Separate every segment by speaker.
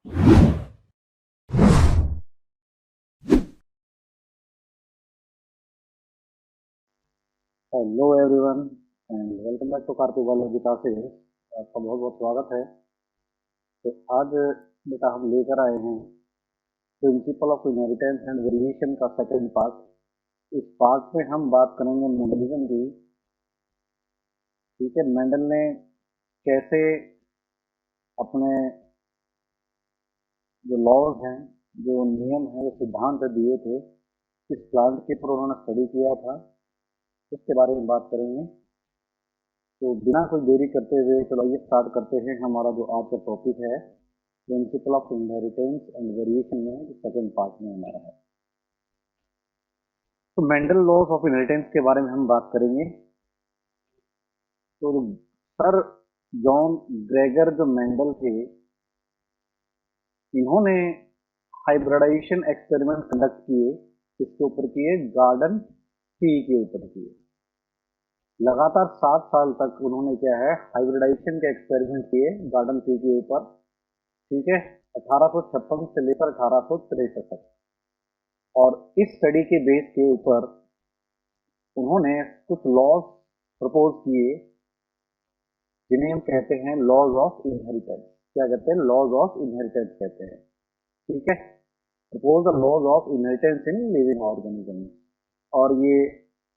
Speaker 1: Hello everyone and welcome back to Kartik biology classes. आपका बहुत बहुत स्वागत है। तो आज बेटा हम लेकर आए हैं principle of inheritance and variation का सेकंड पार्ट। इस पार्ट में हम बात करेंगे मेंडलिज्म की। ठीक है, मेंडल ने कैसे अपने जो लॉज हैं, जो नियम हैं, जो सिद्धांत दिए थे, किस प्लांट के ऊपर उन्होंने स्टडी किया था, उसके बारे में बात करेंगे। तो बिना कोई देरी करते हुए चलो ये स्टार्ट करते हैं। हमारा जो आज का टॉपिक है principle of inheritance and variation में सेकंड पार्ट में हमारा है। तो मेंडल लॉज ऑफ इनहेरिटेंस के बारे में हम बात करेंगे। तो सर जॉन ग्रेगर जो मेंडल थे, इन्होंने हाइब्रिडाइजेशन एक्सपेरिमेंट कंडक्ट किए। किसके ऊपर किए? गार्डन पी के ऊपर किए। लगातार 7 साल तक उन्होंने क्या है, हाइब्रिडाइजेशन के एक्सपेरिमेंट किए गार्डन पी के ऊपर। ठीक है, 1856 से लेकर 1863 तक। और इस स्टडी के बेस के ऊपर उन्होंने कुछ लॉज प्रपोज किए जिन्हें हम कहते हैं लॉज ऑफ इनहेरिटेंस। क्या कहते हैं? लॉज ऑफ इनहेरिटेंस कहते हैं। ठीक है, propose the laws of inheritance in living organism. और ये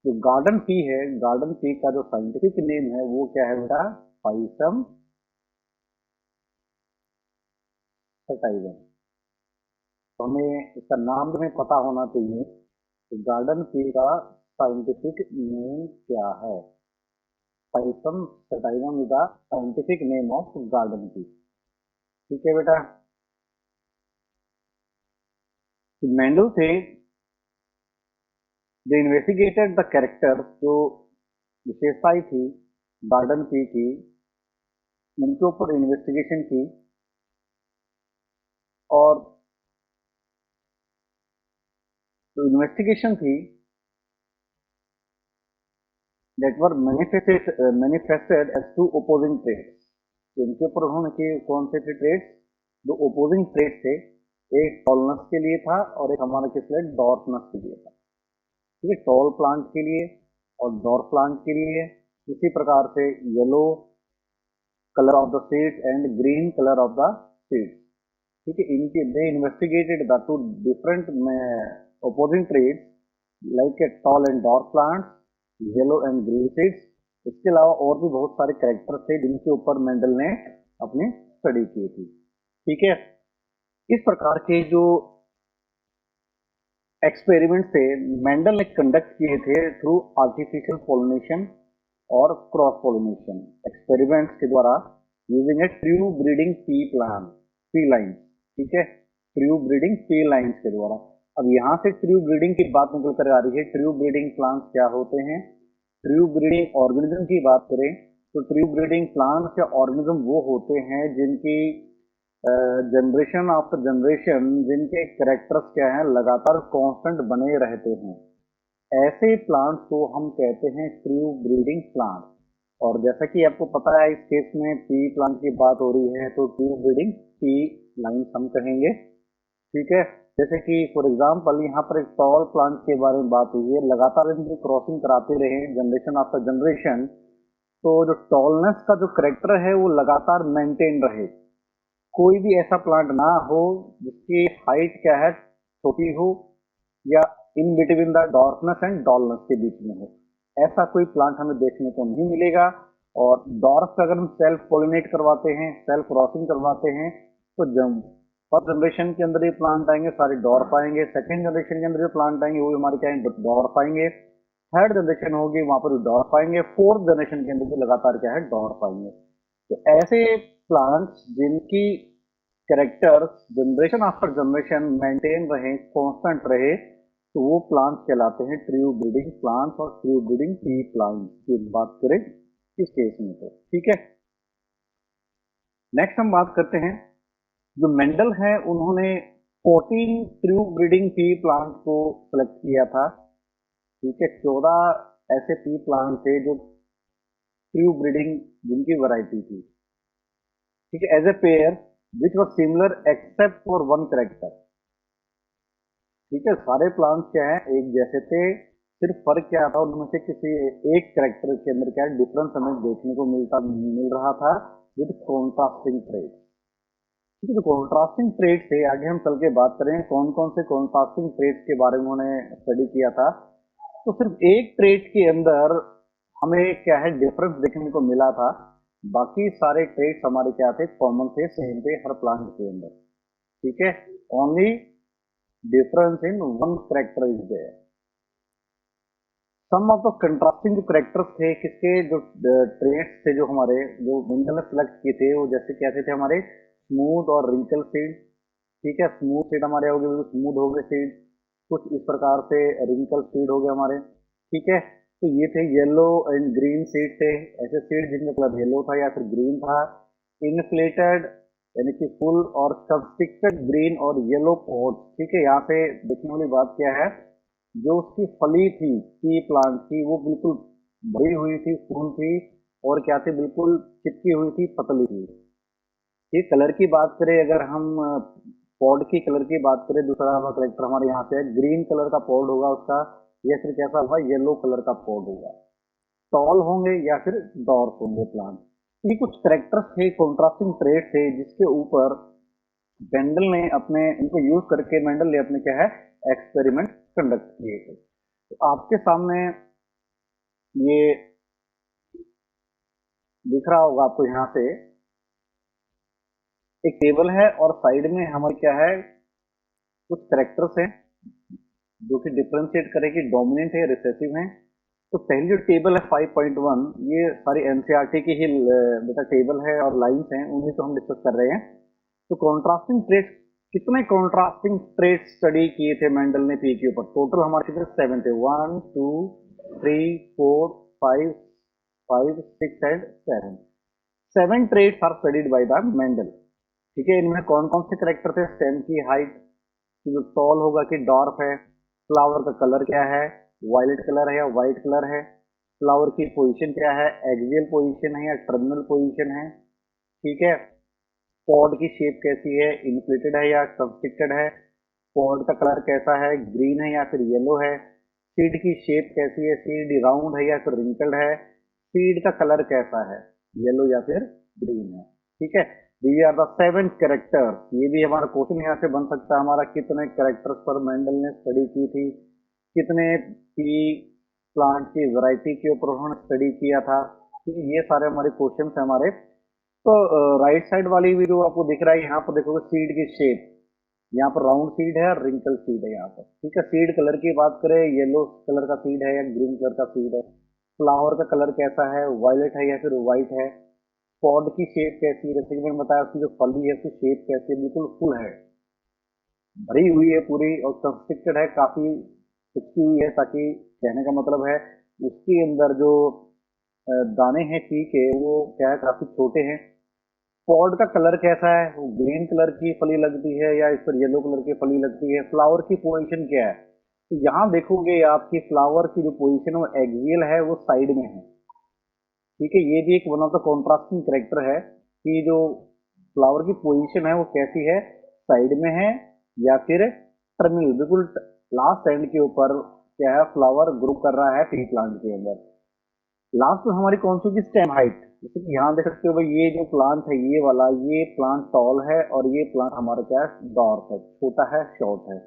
Speaker 1: जो गार्डन पी है, गार्डन पी का जो साइंटिफिक नेम है वो क्या है बेटा? Pisum sativum. तो हमें इसका नाम हमें पता होना चाहिए कि गार्डन पी का साइंटिफिक नेम क्या है। Pisum sativum is the scientific name of garden pea. ठीक है बेटा। मेंडल थे, दे इन्वेस्टिगेटेड द कैरेक्टर। जो विशेषताएं थी गार्डन पी की, उनके ऊपर इन्वेस्टिगेशन की। और जो इन्वेस्टिगेशन थी that were manifested as two opposing traits। इनके ऊपर उन्होंने किए कौन से थे ट्रेड्स? जो ओपोजिंग ट्रेड थे। एक टॉलनेस के लिए था और एक हमारा किस लिए? डॉर्फनेस के लिए था। ठीक है, टॉल प्लांट के लिए और डॉर्फ प्लांट के लिए। इसी प्रकार से yellow colour of the seeds and green colour of the seeds. ठीक है, इनके they investigated the two different opposing traits like a tall and dwarf plants, yellow and green seeds. इसके अलावा और भी बहुत सारे कैरेक्टर थे जिनके ऊपर मेंडल ने अपनी स्टडी की थी। ठीक है, इस प्रकार के जो एक्सपेरिमेंट थे मेंडल ने कंडक्ट किए थे थ्रू आर्टिफिशियल पोलिनेशन और क्रॉस पोलिनेशन एक्सपेरिमेंट्स के द्वारा यूजिंग ए true breeding P plant, P line. ठीक है, ट्रू ब्रीडिंग पी लाइन्स के द्वारा। अब यहाँ से ट्रू ब्रीडिंग की बात निकल कर आ रही है। ट्रू ब्रीडिंग प्लांट्स क्या होते हैं? ट्रू ब्रीडिंग ऑर्गेनिज्म की बात करें तो ट्रू ब्रीडिंग प्लांट्स या ऑर्गेनिज्म वो होते हैं जिनकी जनरेशन आफ्टर जनरेशन, जिनके कैरेक्टर्स क्या हैं, लगातार कांस्टेंट बने रहते हैं। ऐसे प्लांट्स को हम कहते हैं ट्रू ब्रीडिंग प्लांट। और जैसा कि आपको पता है इस केस में पी प्लांट की बात हो रही है तो ट्रू ब्रीडिंग पी लाइन हम कहेंगे। ठीक है, जैसे कि फॉर एग्जांपल यहाँ पर एक टॉल प्लांट के बारे में बात हुई है। लगातार इनकी क्रॉसिंग कराते रहे जनरेशन आफ्टर जनरेशन, तो जो टॉलनेस का जो करेक्टर है वो लगातार मेंटेन रहे। कोई भी ऐसा प्लांट ना हो जिसकी हाइट क्या है, छोटी हो या in between the dwarfness and tallness के बीच में हो। ऐसा कोई प्लांट हमें देखने को नहीं मिलेगा। और डॉर्फ का अगर हम सेल्फ पोलिनेट करवाते हैं, सेल्फ क्रॉसिंग करवाते हैं, तो जब फर्स्ट जनरेशन के अंदर ये प्लांट आएंगे सारे डॉर्फ आएंगे। सेकेंड जनरेशन के अंदर जो प्लांट आएंगे वो हमारे क्या है? डॉर्फ आएंगे। थर्ड जनरेशन होगी वहां पर डॉर्फ आएंगे। फोर्थ जनरेशन के अंदर भी लगातार क्या है? डॉर्फ आएंगे। तो ऐसे प्लांट्स जिनकी characters generation after generation maintain रहे, कांस्टेंट रहे, तो वो प्लांट्स कहलाते हैं ट्रू ब्रीडिंग प्लांट्स और ट्रू ब्रीडिंग पी प्लांट्स की बात करें इस केस में तो। ठीक है, नेक्स्ट हम बात करते हैं जो मेंडल है उन्होंने 14 ट्रू ब्रीडिंग पी प्लांट को सेलेक्ट किया था। ठीक है, 14 ऐसे पी प्लांट थे जो ट्रू ब्रीडिंग जिनकी वैरायटी थी। ठीक है, as a pair which was similar except for one character. ठीक है, सारे प्लांट्स क्या है, एक जैसे थे, सिर्फ फर्क क्या था उनमें से किसी एक करेक्टर के अंदर क्या डिफरेंस हमें देखने को मिल रहा था विद कॉन्ट्रास्टिंग ट्रेड। ठीक है, तो कॉन्ट्रास्टिंग ट्रेड से आगे हम चल के बात करें कौन कौन से कॉन्ट्रास्टिंग ट्रेड्स के बारे में उन्होंने स्टडी किया था। तो सिर्फ एक ट्रेड के अंदर हमें क्या है डिफरेंस देखने को मिला था, बाकी सारे ट्रेड्स हमारे क्या थे, कॉमन थे, सेम थे हर प्लांट के अंदर। ठीक है, only difference in one character is there. Some of the contrasting जो करेक्टर्स थे किसके, जो ट्रेड्स थे जो हमारे जो मेंडल ने सिलेक्ट किए थे, वो जैसे कैसे थे हमारे, स्मूथ और रिंकल सीड। ठीक है, स्मूथ सीड हमारे हो गए, स्मूथ हो गए सीड, कुछ इस प्रकार से रिंकल सीड हो गए हमारे। ठीक है, तो ये थे येलो एंड ग्रीन सीड थे, ऐसे सीड जिनका कलर येलो था या फिर ग्रीन था। इनफ्लेटेड यानी कि फुल और सब्सटिक्टेड ग्रीन और येलो पॉट्स। ठीक है, यहाँ पे देखने वाली बात क्या है, जो उसकी फली थी टी प्लांट की वो बिल्कुल भरी हुई थी, फूल थी, और क्या थी, बिल्कुल चिपकी हुई थी, पतली थी। ये कलर की बात करें, अगर हम पॉड की कलर की बात करें, दूसरा करेक्टर हमारे यहाँ पे ग्रीन कलर का पॉड होगा उसका, या फिर कैसा होगा, येलो कलर का पॉड होगा। टॉल होंगे या फिर डॉर्फ होंगे प्लांट। ये कुछ करेक्टर्स थे, कॉन्ट्रास्टिंग ट्रेड थे, जिसके ऊपर मेंडल ने अपने इनको यूज करके मेंडल ने अपने क्या है एक्सपेरिमेंट कंडक्ट किए थे। तो आपके सामने ये दिख रहा होगा आपको, यहाँ पे एक टेबल है और साइड में हमारे क्या है कुछ करेक्टर्स हैं जो कि डिफ्रेंशिएट करेगी डोमिनेंट है, रिसेसिव है। तो पहली जो टेबल है 5.1, ये सारी एनसीईआरटी की ही बेटा टेबल है और लाइंस हैं, उन्हीं को हम डिस्कस कर रहे हैं। तो कॉन्ट्रास्टिंग ट्रेड्स, कितने कॉन्ट्रास्टिंग ट्रेड्स स्टडी किए थे मेंडल ने पी के ऊपर, टोटल हमारे कितने 7 थे, 1 2 3 4 5 5 6 and 7, 7 traits are studied by the Mendel. ठीक है, इनमें कौन कौन से करेक्टर थे, स्टेम की हाइट, जो टॉल होगा कि डॉर्फ है, फ्लावर का कलर क्या है, वायलेट कलर है या व्हाइट कलर है, फ्लावर की पोजीशन क्या है, एक्सियल पोजीशन है या टर्मिनल पोजीशन है। ठीक है, पॉड की शेप कैसी है, इन्फ्लेटेड है या सब्सटिक्टेड है, पॉड का कलर कैसा है, ग्रीन है या फिर येलो है, सीड की शेप कैसी है, सीड राउंड है या फिर रिंकल्ड है, सीड का कलर कैसा है, येलो या फिर ग्रीन है। ठीक है, दीज आर द 7 कैरेक्टर्स। ये भी हमारा क्वेश्चन यहाँ से बन सकता है, हमारा कितने कैरेक्टर्स पर मेंडल ने स्टडी की थी, कितने पी प्लांट की वैरायटी के ऊपर उन्होंने स्टडी किया था। ये सारे हमारे क्वेश्चन है हमारे। तो राइट साइड वाली भी जो आपको दिख रहा है, यहाँ पर देखोगे सीड की शेप, यहाँ पर राउंड सीड है और रिंकल सीड है यहाँ पर। ठीक है, सीड कलर की बात करें, येलो कलर का सीड है या ग्रीन कलर का सीड है, फ्लावर का कलर कैसा है, वायलेट है या फिर व्हाइट है, पॉड की शेप कैसी है, जैसे कि मैंने बताया उसकी जो फली है उसकी शेप कैसी है, बिल्कुल फुल है, भरी हुई है पूरी, और कंस्ट्रक्टेड है, काफी चिपकी हुई है, ताकि कहने का मतलब है उसके अंदर जो दाने हैं पी के वो क्या है काफी छोटे हैं। पॉड का कलर कैसा है, वो ग्रीन कलर की फली लगती है या इस पर येलो कलर की फली लगती है, फ्लावर की पोजीशन क्या है, तो यहाँ देखोगे आपकी फ्लावर की जो पोजीशन है वो एक्सियल है, वो साइड में है। ठीक है, ये भी एक one of the contrasting character है कि जो फ्लावर की पोजीशन है वो कैसी है, साइड में है या फिर टर्मिनल, बिल्कुल लास्ट एंड के ऊपर क्या है फ्लावर ग्रो कर रहा है टी प्लांट के अंदर। लास्ट में हमारी कौन सी स्टेम हाइट, जैसे कि यहाँ देख सकते हो भाई, ये जो प्लांट है ये वाला, ये प्लांट टॉल है और ये प्लांट हमारा क्या है डॉर्फ है, छोटा है, शॉर्ट है।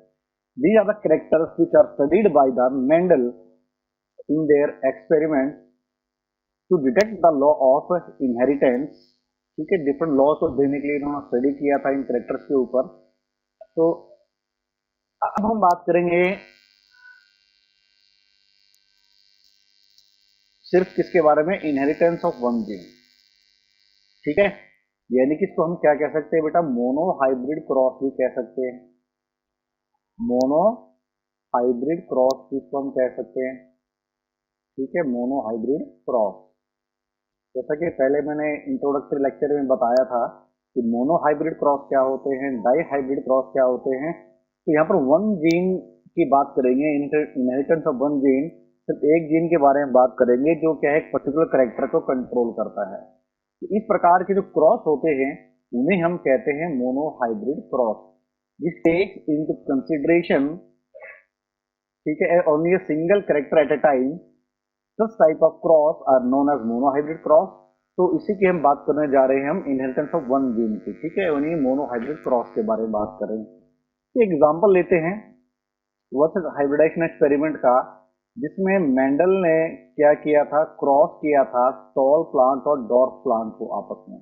Speaker 1: These are the characters which are studied by the Mendel in their experiments to detect the law of inheritance। ठीक है, डिफरेंट लॉस को देने के लिए इन्होंने स्टडी किया था इन करेक्टर्स के ऊपर। तो अब हम बात करेंगे सिर्फ किसके बारे में, इनहेरिटेंस ऑफ वन जीन। ठीक है, यानी कि इसको हम क्या कह सकते हैं बेटा, मोनो हाइब्रिड क्रॉस भी कह सकते हैं, मोनो हाइब्रिड क्रॉस जिसको हम कह सकते हैं। ठीक है, मोनो हाइब्रिड क्रॉस, जैसा कि पहले मैंने इंट्रोडक्टरी लेक्चर में बताया था कि मोनो हाइब्रिड क्रॉस क्या होते हैं, डाई हाइब्रिड क्रॉस क्या होते हैं। तो यहाँ पर वन जीन की बात करेंगे, इनहेरिटेंस ऑफ वन जीन, सिर्फ एक जीन के बारे में बात करेंगे जो क्या है एक पर्टिकुलर कैरेक्टर को कंट्रोल करता है। तो इस प्रकार के जो क्रॉस होते हैं उन्हें हम कहते हैं monohybrid cross. This takes into consideration, ठीक है, only a single character at a time. This type of cross are known as monohybrid cross. तो इसी की हम बात करने जा रहे हैं, हम इनहेरिटेंस ऑफ वन जीन की, ठीक है, उन्हीं मोनोहाइब्रिड क्रॉस के बारे में बात कर रहे हैं। एग्जाम्पल लेते हैं वर्सेस हाइब्रिडाइजेशन एक्सपेरिमेंट का, जिसमें मेंडल ने क्या किया था, क्रॉस किया था टॉल प्लांट और डॉर्फ प्लांट को आपस में,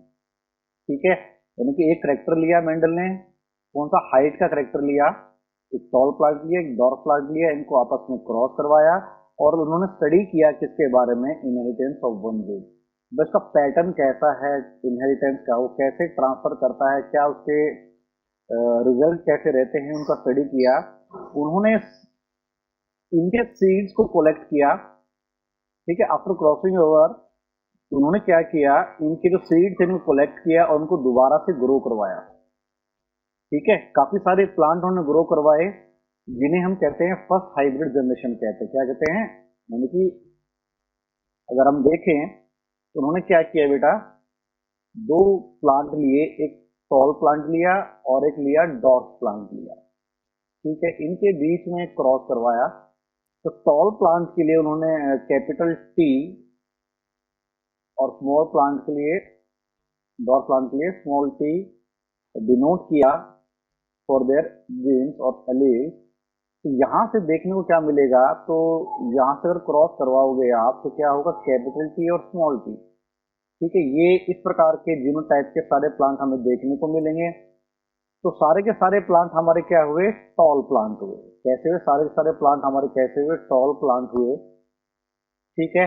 Speaker 1: ठीक है। यानी कि एक करेक्टर लिया मेंडल ने, कौन सा, हाइट का करेक्टर लिया, एक टॉल प्लांट लिया, एक डॉर्फ प्लांट लिया, इनको आपस में क्रॉस करवाया और उन्होंने स्टडी किया किसके बारे में, इनहेरिटेंस ऑफ वन जीन। बस का पैटर्न कैसा है इनहेरिटेंस का, वो कैसे ट्रांसफर करता है, क्या उसके रिजल्ट कैसे रहते हैं, उनका स्टडी किया। उन्होंने इनके सीड्स को कलेक्ट किया, ठीक है, आफ्टर क्रॉसिंग ओवर। उन्होंने क्या किया, इनके जो सीड थे इनको कलेक्ट किया और उनको दोबारा से ग्रो करवाया, ठीक है। काफी सारे प्लांट उन्होंने ग्रो करवाए, जिन्हें हम कहते हैं फर्स्ट हाइब्रिड जनरेशन कहते हैं। क्या कहते हैं, यानी कि अगर हम देखें तो उन्होंने क्या किया बेटा, दो प्लांट लिए, एक टॉल प्लांट लिया और एक लिया डॉर्फ प्लांट लिया, ठीक है, इनके बीच में क्रॉस करवाया। तो टॉल प्लांट के लिए उन्होंने कैपिटल टी और स्मॉल प्लांट के लिए, डॉर्फ प्लांट के लिए स्मॉल टी डिनोट किया फॉर देयर जीन्स और एलील्स। तो यहाँ से देखने को क्या मिलेगा, तो यहाँ से अगर क्रॉस करवाओगे आप तो क्या होगा, कैपिटल टी और स्मॉल टी, ठीक है। ये इस प्रकार के जीनोटाइप के सारे प्लांट हमें देखने को मिलेंगे। तो सारे के सारे प्लांट हमारे क्या हुए, टॉल प्लांट हुए। कैसे हुए, सारे के सारे प्लांट हमारे कैसे हुए, टॉल प्लांट हुए, ठीक है।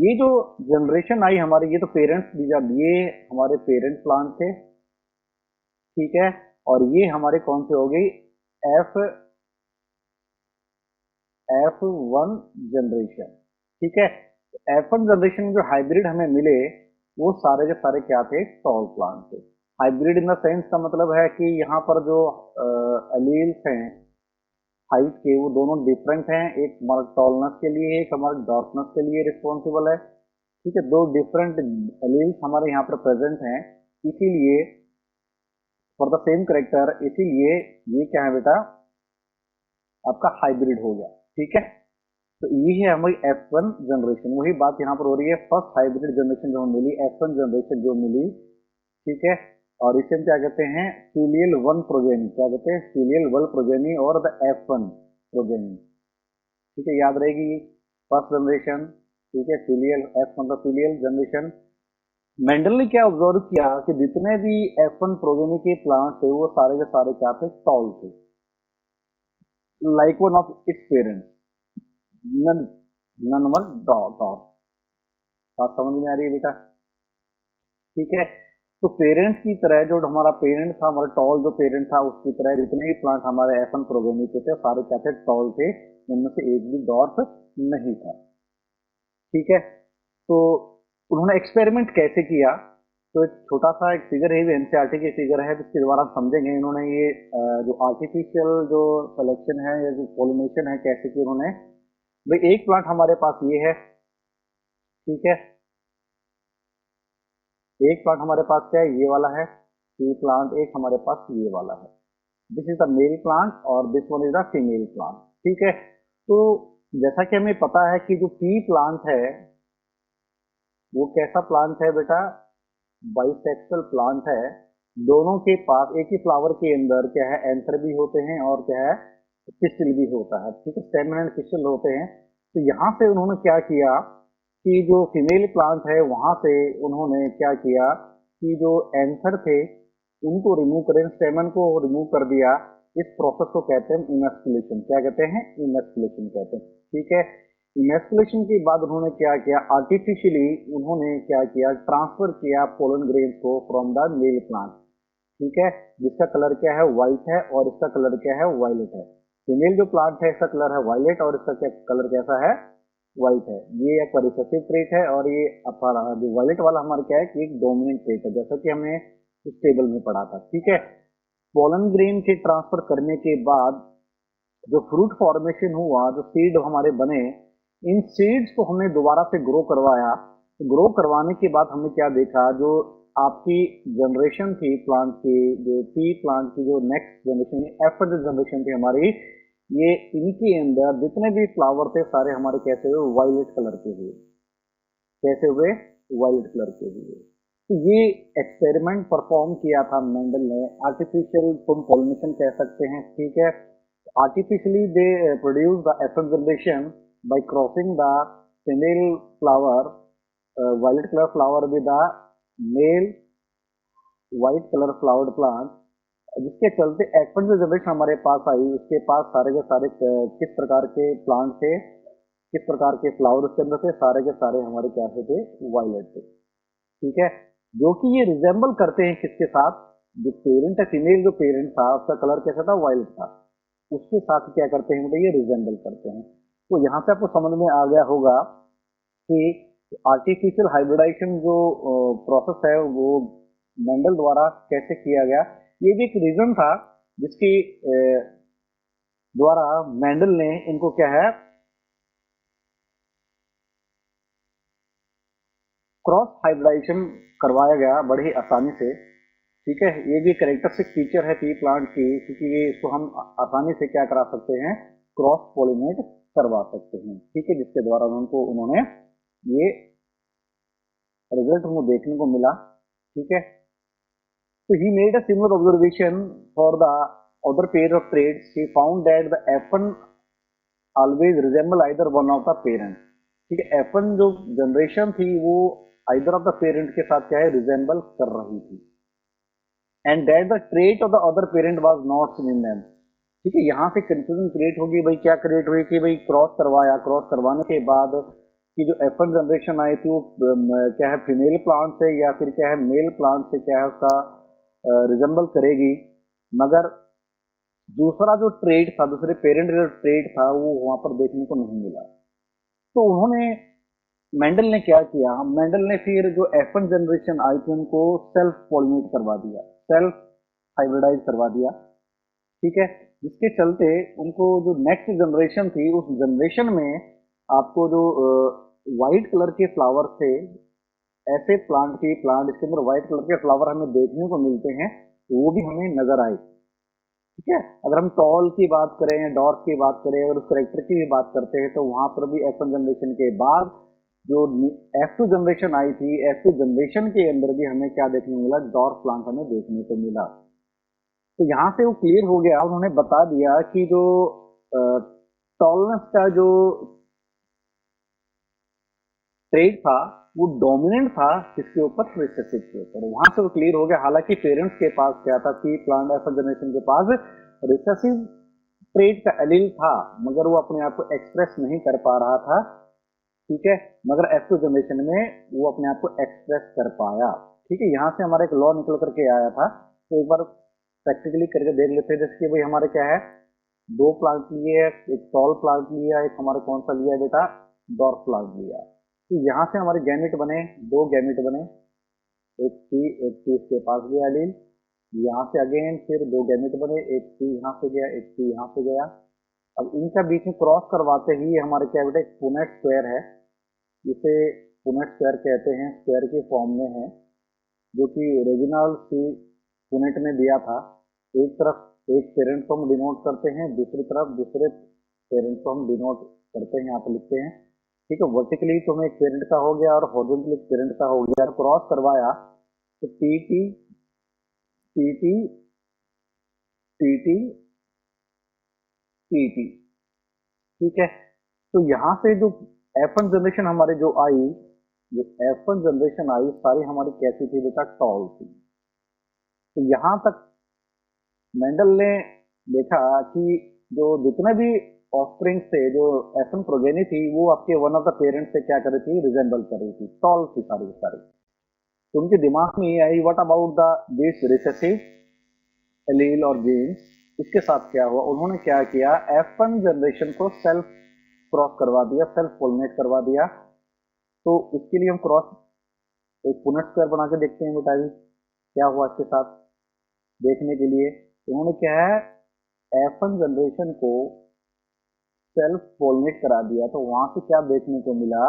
Speaker 1: ये जो जनरेशन आई हमारी, ये तो पेरेंट्स, ये हमारे पेरेंट प्लांट थे, ठीक है, और ये हमारे कौन से हो गई, F1 जनरेशन, ठीक है। F1 जनरेशन में जो हाइब्रिड हमें मिले वो सारे के सारे क्या थे, टॉल प्लांट थे। हाइब्रिड इन द सेंस का मतलब है कि यहाँ पर जो एलील्स हैं हाइट के, वो दोनों डिफरेंट हैं। एक हमारा टॉलनेस के लिए, एक हमारा डॉर्फनेस के लिए रिस्पॉन्सिबल है, ठीक है। दो डिफरेंट एलील्स हमारे यहाँ पर प्रेजेंट हैं, इसीलिए फॉर द सेम करेक्टर, इसीलिए ये क्या है बेटा, आपका हाइब्रिड हो गया, ठीक है। तो ये है हमारी F1 जनरेशन। वही बात यहाँ पर हो रही है, फर्स्ट हाइब्रिड जनरेशन जो हमें मिली, F1 जनरेशन जो मिली, ठीक है। और इसे हम क्या कहते हैं, फीलियल वन प्रोजेनी, क्या कहते हैं, फीलियल वन प्रोजेनी और द F1 प्रोजेनी, ठीक है, याद रहेगी। फर्स्ट जनरेशन, ठीक है, फीलियल, F मतलब फीलियल जनरेशन। मेंडल ने क्या ऑब्जर्व किया कि जितने भी F1 प्रोजेनी के प्लांट थे वो सारे के सारे क्या थे, टॉल थे, like one of its parents, none one dot. बात समझ में आ रही है बेटा, ठीक है। तो पेरेंट्स की तरह जो हमारा पेरेंट था, हमारा टॉल जो पेरेंट था, उसकी तरह जितने भी प्लांट हमारे F1 प्रोजेनी के थे सारे क्या थे, टॉल थे, उनमें से एक भी डॉर्फ नहीं था, ठीक है। तो उन्होंने एक्सपेरिमेंट कैसे किया, तो एक छोटा सा एक फिगर है, एनसीईआरटी की फिगर है, जिसके द्वारा आप समझेंगे इन्होंने ये जो आर्टिफिशियल जो सिलेक्शन है या जो पॉलिनेशन है कैसे की उन्होंने। भाई एक प्लांट हमारे पास ये है, ठीक है, एक प्लांट हमारे पास क्या है, ये वाला है, टी प्लांट, एक हमारे पास ये वाला है, this is the male plant और this one is the female plant, ठीक है। तो जैसा कि हमें पता है कि जो टी प्लांट है वो कैसा प्लांट है बेटा, बाइसेक्सुअल प्लांट है। दोनों के पास एक ही फ्लावर के अंदर क्या है, एंथर भी होते हैं और क्या है, पिस्टिल भी होता है, ठीक है, स्टेमन एंड पिस्टिल होते हैं। तो यहाँ से उन्होंने क्या किया कि जो फीमेल प्लांट है वहां से उन्होंने क्या किया कि जो एंथर थे उनको रिमूव करें, स्टेमन को रिमूव कर दिया। इस प्रोसेस को कहते हैं इमस्कुलेशन, क्या कहते हैं, इमस्कुलेशन कहते हैं, ठीक है। इमस्कुलेशन के बाद उन्होंने क्या किया, आर्टिफिशियली उन्होंने क्या किया, ट्रांसफर किया पोलन ग्रेन को फ्रॉम द मेल प्लांट, ठीक है, जिसका कलर क्या है, व्हाइट है, और इसका कलर क्या है, वायलेट है। फीमेल जो प्लांट है इसका कलर है वायलेट और इसका क्या कलर कैसा है, व्हाइट है। ये एक रिसेसिव ट्रेट है और ये जो वायलेट वाला हमारा क्या है कि एक डोमिनेंट ट्रेट है, जैसा कि हमने इस टेबल में पढ़ा था, ठीक है। पोलन ग्रेन के ट्रांसफर करने के बाद जो फ्रूट फॉर्मेशन हुआ, जो सीड हमारे बने, इन सीड्स को हमने दोबारा से ग्रो करवाया। ग्रो करवाने के बाद हमने क्या देखा, जो आपकी जनरेशन थी प्लांट की, जो टी प्लांट की जो नेक्स्ट जनरेशन एफ जनरेशन थी हमारी, ये इनके अंदर जितने भी फ्लावर थे सारे हमारे कैसे हुए, वायलेट कलर के हुए। कैसे हुए? वायलेट कलर के हुए। तो ये एक्सपेरिमेंट परफॉर्म किया था मेंडल ने, आर्टिफिशियल तुम पॉलिनेशन कह सकते हैं, ठीक है। Artificially they produce the F generation by crossing the female flower, violet colour flower with the male white colour flowered plant, जिसके चलते एफ जो जनरेशन हमारे पास आई, उसके पास सारे के सारे किस प्रकार के प्लांट थे, किस प्रकार के फ्लावर उसके अंदर थे, सारे के सारे हमारे क्या थे? वायलेट थे, ठीक है। जो कि ये रिजेंबल करते हैं किसके साथ? जो पेरेंट है, फीमेल जो पेरेंट था उसका कलर कैसा था? वायलेट था। उसके साथ क्या करते हैं बेटा? ये रिजेंबल करते हैं। तो यहाँ से आपको समझ में आ गया होगा कि आर्टिफिशियल हाइब्रिडाइजेशन जो प्रोसेस है वो मेंडल द्वारा कैसे किया गया। ये भी एक रीजन था जिसकी द्वारा मेंडल ने इनको क्या है, क्रॉस हाइब्रिडाइजेशन करवाया गया बड़ी आसानी से, ठीक है। ये भी कैरेक्टरिस्टिक फीचर है टी प्लांट की, क्योंकि ये इसको हम आसानी से क्या करा सकते हैं? क्रॉस पॉलिनेट करवा सकते हैं, ठीक है, जिसके द्वारा उन्होंने ये रिजल्ट उनको देखने को मिला, ठीक है। So he made a similar observation for the other pair of traits. He found that the F1 always resemble either one of the parents. ठीक है, F1 जो जनरेशन थी वो either of the parent के साथ क्या है? रिजेंबल कर रही थी, and that the trait of the other parent was not seen in them. ठीक है, यहाँ से कंफ्यूजन क्रिएट होगी भाई, क्या क्रिएट हुई कि भाई क्रॉस करवाया, क्रॉस करवाने के बाद कि जो F1 जनरेशन आई थी वो क्या है? फीमेल प्लांट से या फिर क्या है? मेल प्लांट से क्या है उसका रिजेंबल करेगी, मगर दूसरा जो ट्रेड था, दूसरे पेरेंट का जो ट्रेड था वो वहां पर देखने को नहीं मिला। तो उन्होंने, मेंडल ने क्या किया? मेंडल ने फिर जो F1 जनरेशन आई थी उनको सेल्फ पॉलिनेट करवा दिया, सेल्फ हाइब्रिडाइज करवा दिया, ठीक है। जिसके चलते उनको जो नेक्स्ट जनरेशन थी उस जनरेशन में आपको जो व्हाइट कलर के फ्लावर थे, ऐसे प्लांट इसके अंदर व्हाइट कलर के फ्लावर हमें देखने को मिलते हैं, तो वो भी हमें नजर आए, ठीक है। अगर हम टॉल की बात करें, डॉर्फ की बात करें, और उस करेक्टर की भी बात करते हैं, तो वहां पर भी F1 जनरेशन के बाद जो F2 जनरेशन आई थी, F2 जनरेशन के अंदर भी हमें क्या देखने को मिला? डॉर्फ प्लांट हमें देखने को मिला। तो यहाँ से वो क्लियर हो गया, उन्होंने बता दिया कि जो टॉलनेस का जो ट्रेड था वो डोमिनेंट था किसके ऊपर? रिसेसिव के ऊपर। वहां से वो क्लियर हो गया। हालांकि पेरेंट्स के पास क्या था कि प्लांट F1 जनरेशन के पास रिसेसिव ट्रेड का एलील था, मगर वो अपने आप को एक्सप्रेस नहीं कर पा रहा था, ठीक है। मगर F2 जनरेशन में वो अपने आप को एक्सप्रेस कर पाया, ठीक है। यहाँ से हमारा एक लॉ निकल करके आया था, तो एक बार प्रैक्टिकली करके देख लेते हैं। जैसे कि भाई हमारे क्या है, दो प्लांट लिए, एक टॉल प्लांट लिया, एक हमारे कौन सा लिया बेटा? डॉर्फ प्लांट लिया। तो यहाँ से हमारे गैमेट बने, दो गैमेट बने, एक टी इसके पास गया एलील, यहाँ से अगेन फिर दो गैमेट बने, एक टी यहाँ से गया, एक टी यहाँ से गया। अब इनका बीच में क्रॉस करवाते ही हमारे क्या बेटा? एक पुनेट स्क्वायर है, इसे पुनेट स्क्वायर कहते हैं, स्क्वायर के फॉर्म में है, जो कि रेजिनाल्ड सी पुनेट ने दिया था। एक तरफ एक पेरेंट को हम डिनोट करते हैं, दूसरी तरफ दूसरे पेरेंट को हम डिनोट करते हैं, यहाँ पर लिखते हैं, ठीक है। वर्टिकली तो हमें एक पेरेंट का हो गया और हॉरिजॉन्टली एक पेरेंट का हो गया। क्रॉस करवाया तो T T T T T T T T, ठीक है। तो यहाँ से जो F1 जनरेशन हमारे जो आई, जो F1 जनरेशन आई सारी हमारी कैसी थी बेटा? टॉल थी। तो यहाँ तक मेंडल ने देखा कि जो जितने भी ऑफस्प्रिंग से जो F1 प्रोजेनी थी वो आपके वन ऑफ द पेरेंट्स से क्या कर रही थी? रिजेंबल कर रही थी, टॉल थी सारी सारी। तो उनके दिमाग में ये आई, what about the this recessive allele और जीन्स, इसके साथ क्या हुआ? उन्होंने क्या किया? F1 जनरेशन को सेल्फ क्रॉस करवा दिया, सेल्फ पोलिनेट करवा दिया। तो इसके लिए हम क्रॉस एक पुनेट स्क्वायर बना के देखते हैं बेटा जी, क्या हुआ इसके साथ देखने के लिए। उन्होंने क्या है? F1 जनरेशन को सेल्फ पोलिनेट करा दिया, तो वहां से क्या देखने को मिला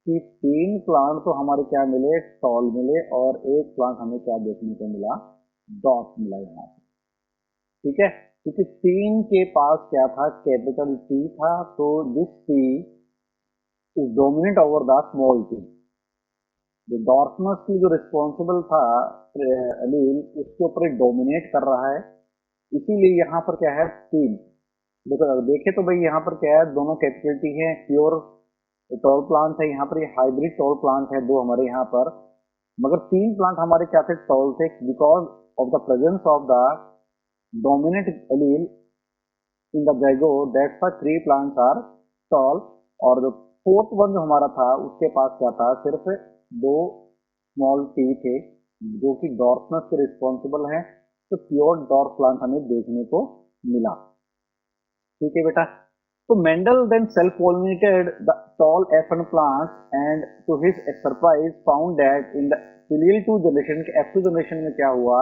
Speaker 1: कि 3 प्लांट तो हमारे क्या मिले, टॉल मिले, और एक प्लांट हमें क्या देखने को मिला, डॉट मिला यहाँ पे। ठीक है, क्योंकि 3 के पास क्या था, कैपिटल टी था, तो this T is dominate over the small T. जो डॉर्फनस की जो रिस्पॉन्सिबल था अलील, उसके ऊपर डोमिनेट कर रहा है, इसीलिए यहाँ पर क्या है 3। देखो देखे तो भाई यहाँ पर क्या है, दोनों कैपिटल टी है, प्योर टॉल प्लांट है, यहाँ पर ये हाइब्रिड टॉल प्लांट है दो हमारे यहाँ पर, मगर 3 प्लांट हमारे क्या थे, टॉल थे, because of the presence of the dominant allele in the zygote, that's why 3 plants are tall. और जो फोर्थ वन जो हमारा था, उसके पास क्या था, सिर्फ 2 स्मॉल टी थे, जो कि डॉर्फनस के रिस्पॉन्सिबल हैं, तो प्योर डॉर्फ प्लांट हमें देखने को मिला। ठीक है बेटा, तो Mendel then self pollinated the tall F1 plant and to his surprise found that in the filial 2 generation के F2 जनरेशन में क्या हुआ,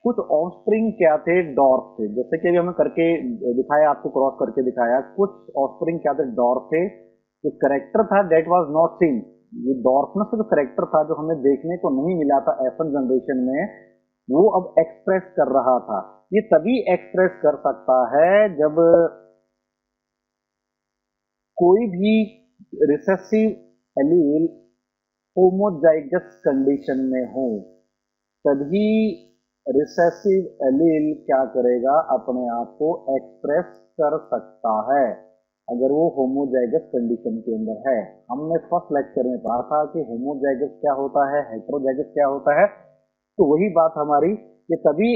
Speaker 1: कुछ ऑफस्प्रिंग क्या थे, डॉर्फ थे। जैसे कि अभी हमें करके दिखाया, आपको क्रॉस करके दिखाया, कुछ ऑफस्प्रिंग क्या थे, डॉर्फ थे। जो करेक्टर था दैट वाज नॉट सीन, ये डॉर्फनेस का जो करेक्टर था जो हमें देखने को नहीं मिला था F1 जनरेशन में, वो अब एक्सप्रेस कर रहा था। ये तभी एक्सप्रेस कर सकता है जब कोई भी रिसेसिव एलील होमोजाइगस कंडीशन में हो, तभी रिसेसिव एलील क्या करेगा, अपने आप को एक्सप्रेस कर सकता है, अगर वो होमोजाइगस कंडीशन के अंदर है। हमने फर्स्ट लेक्चर में पढ़ा था कि होमोजाइगस क्या होता है, हेटेरोजाइगस क्या होता है, तो वही बात हमारी, ये तभी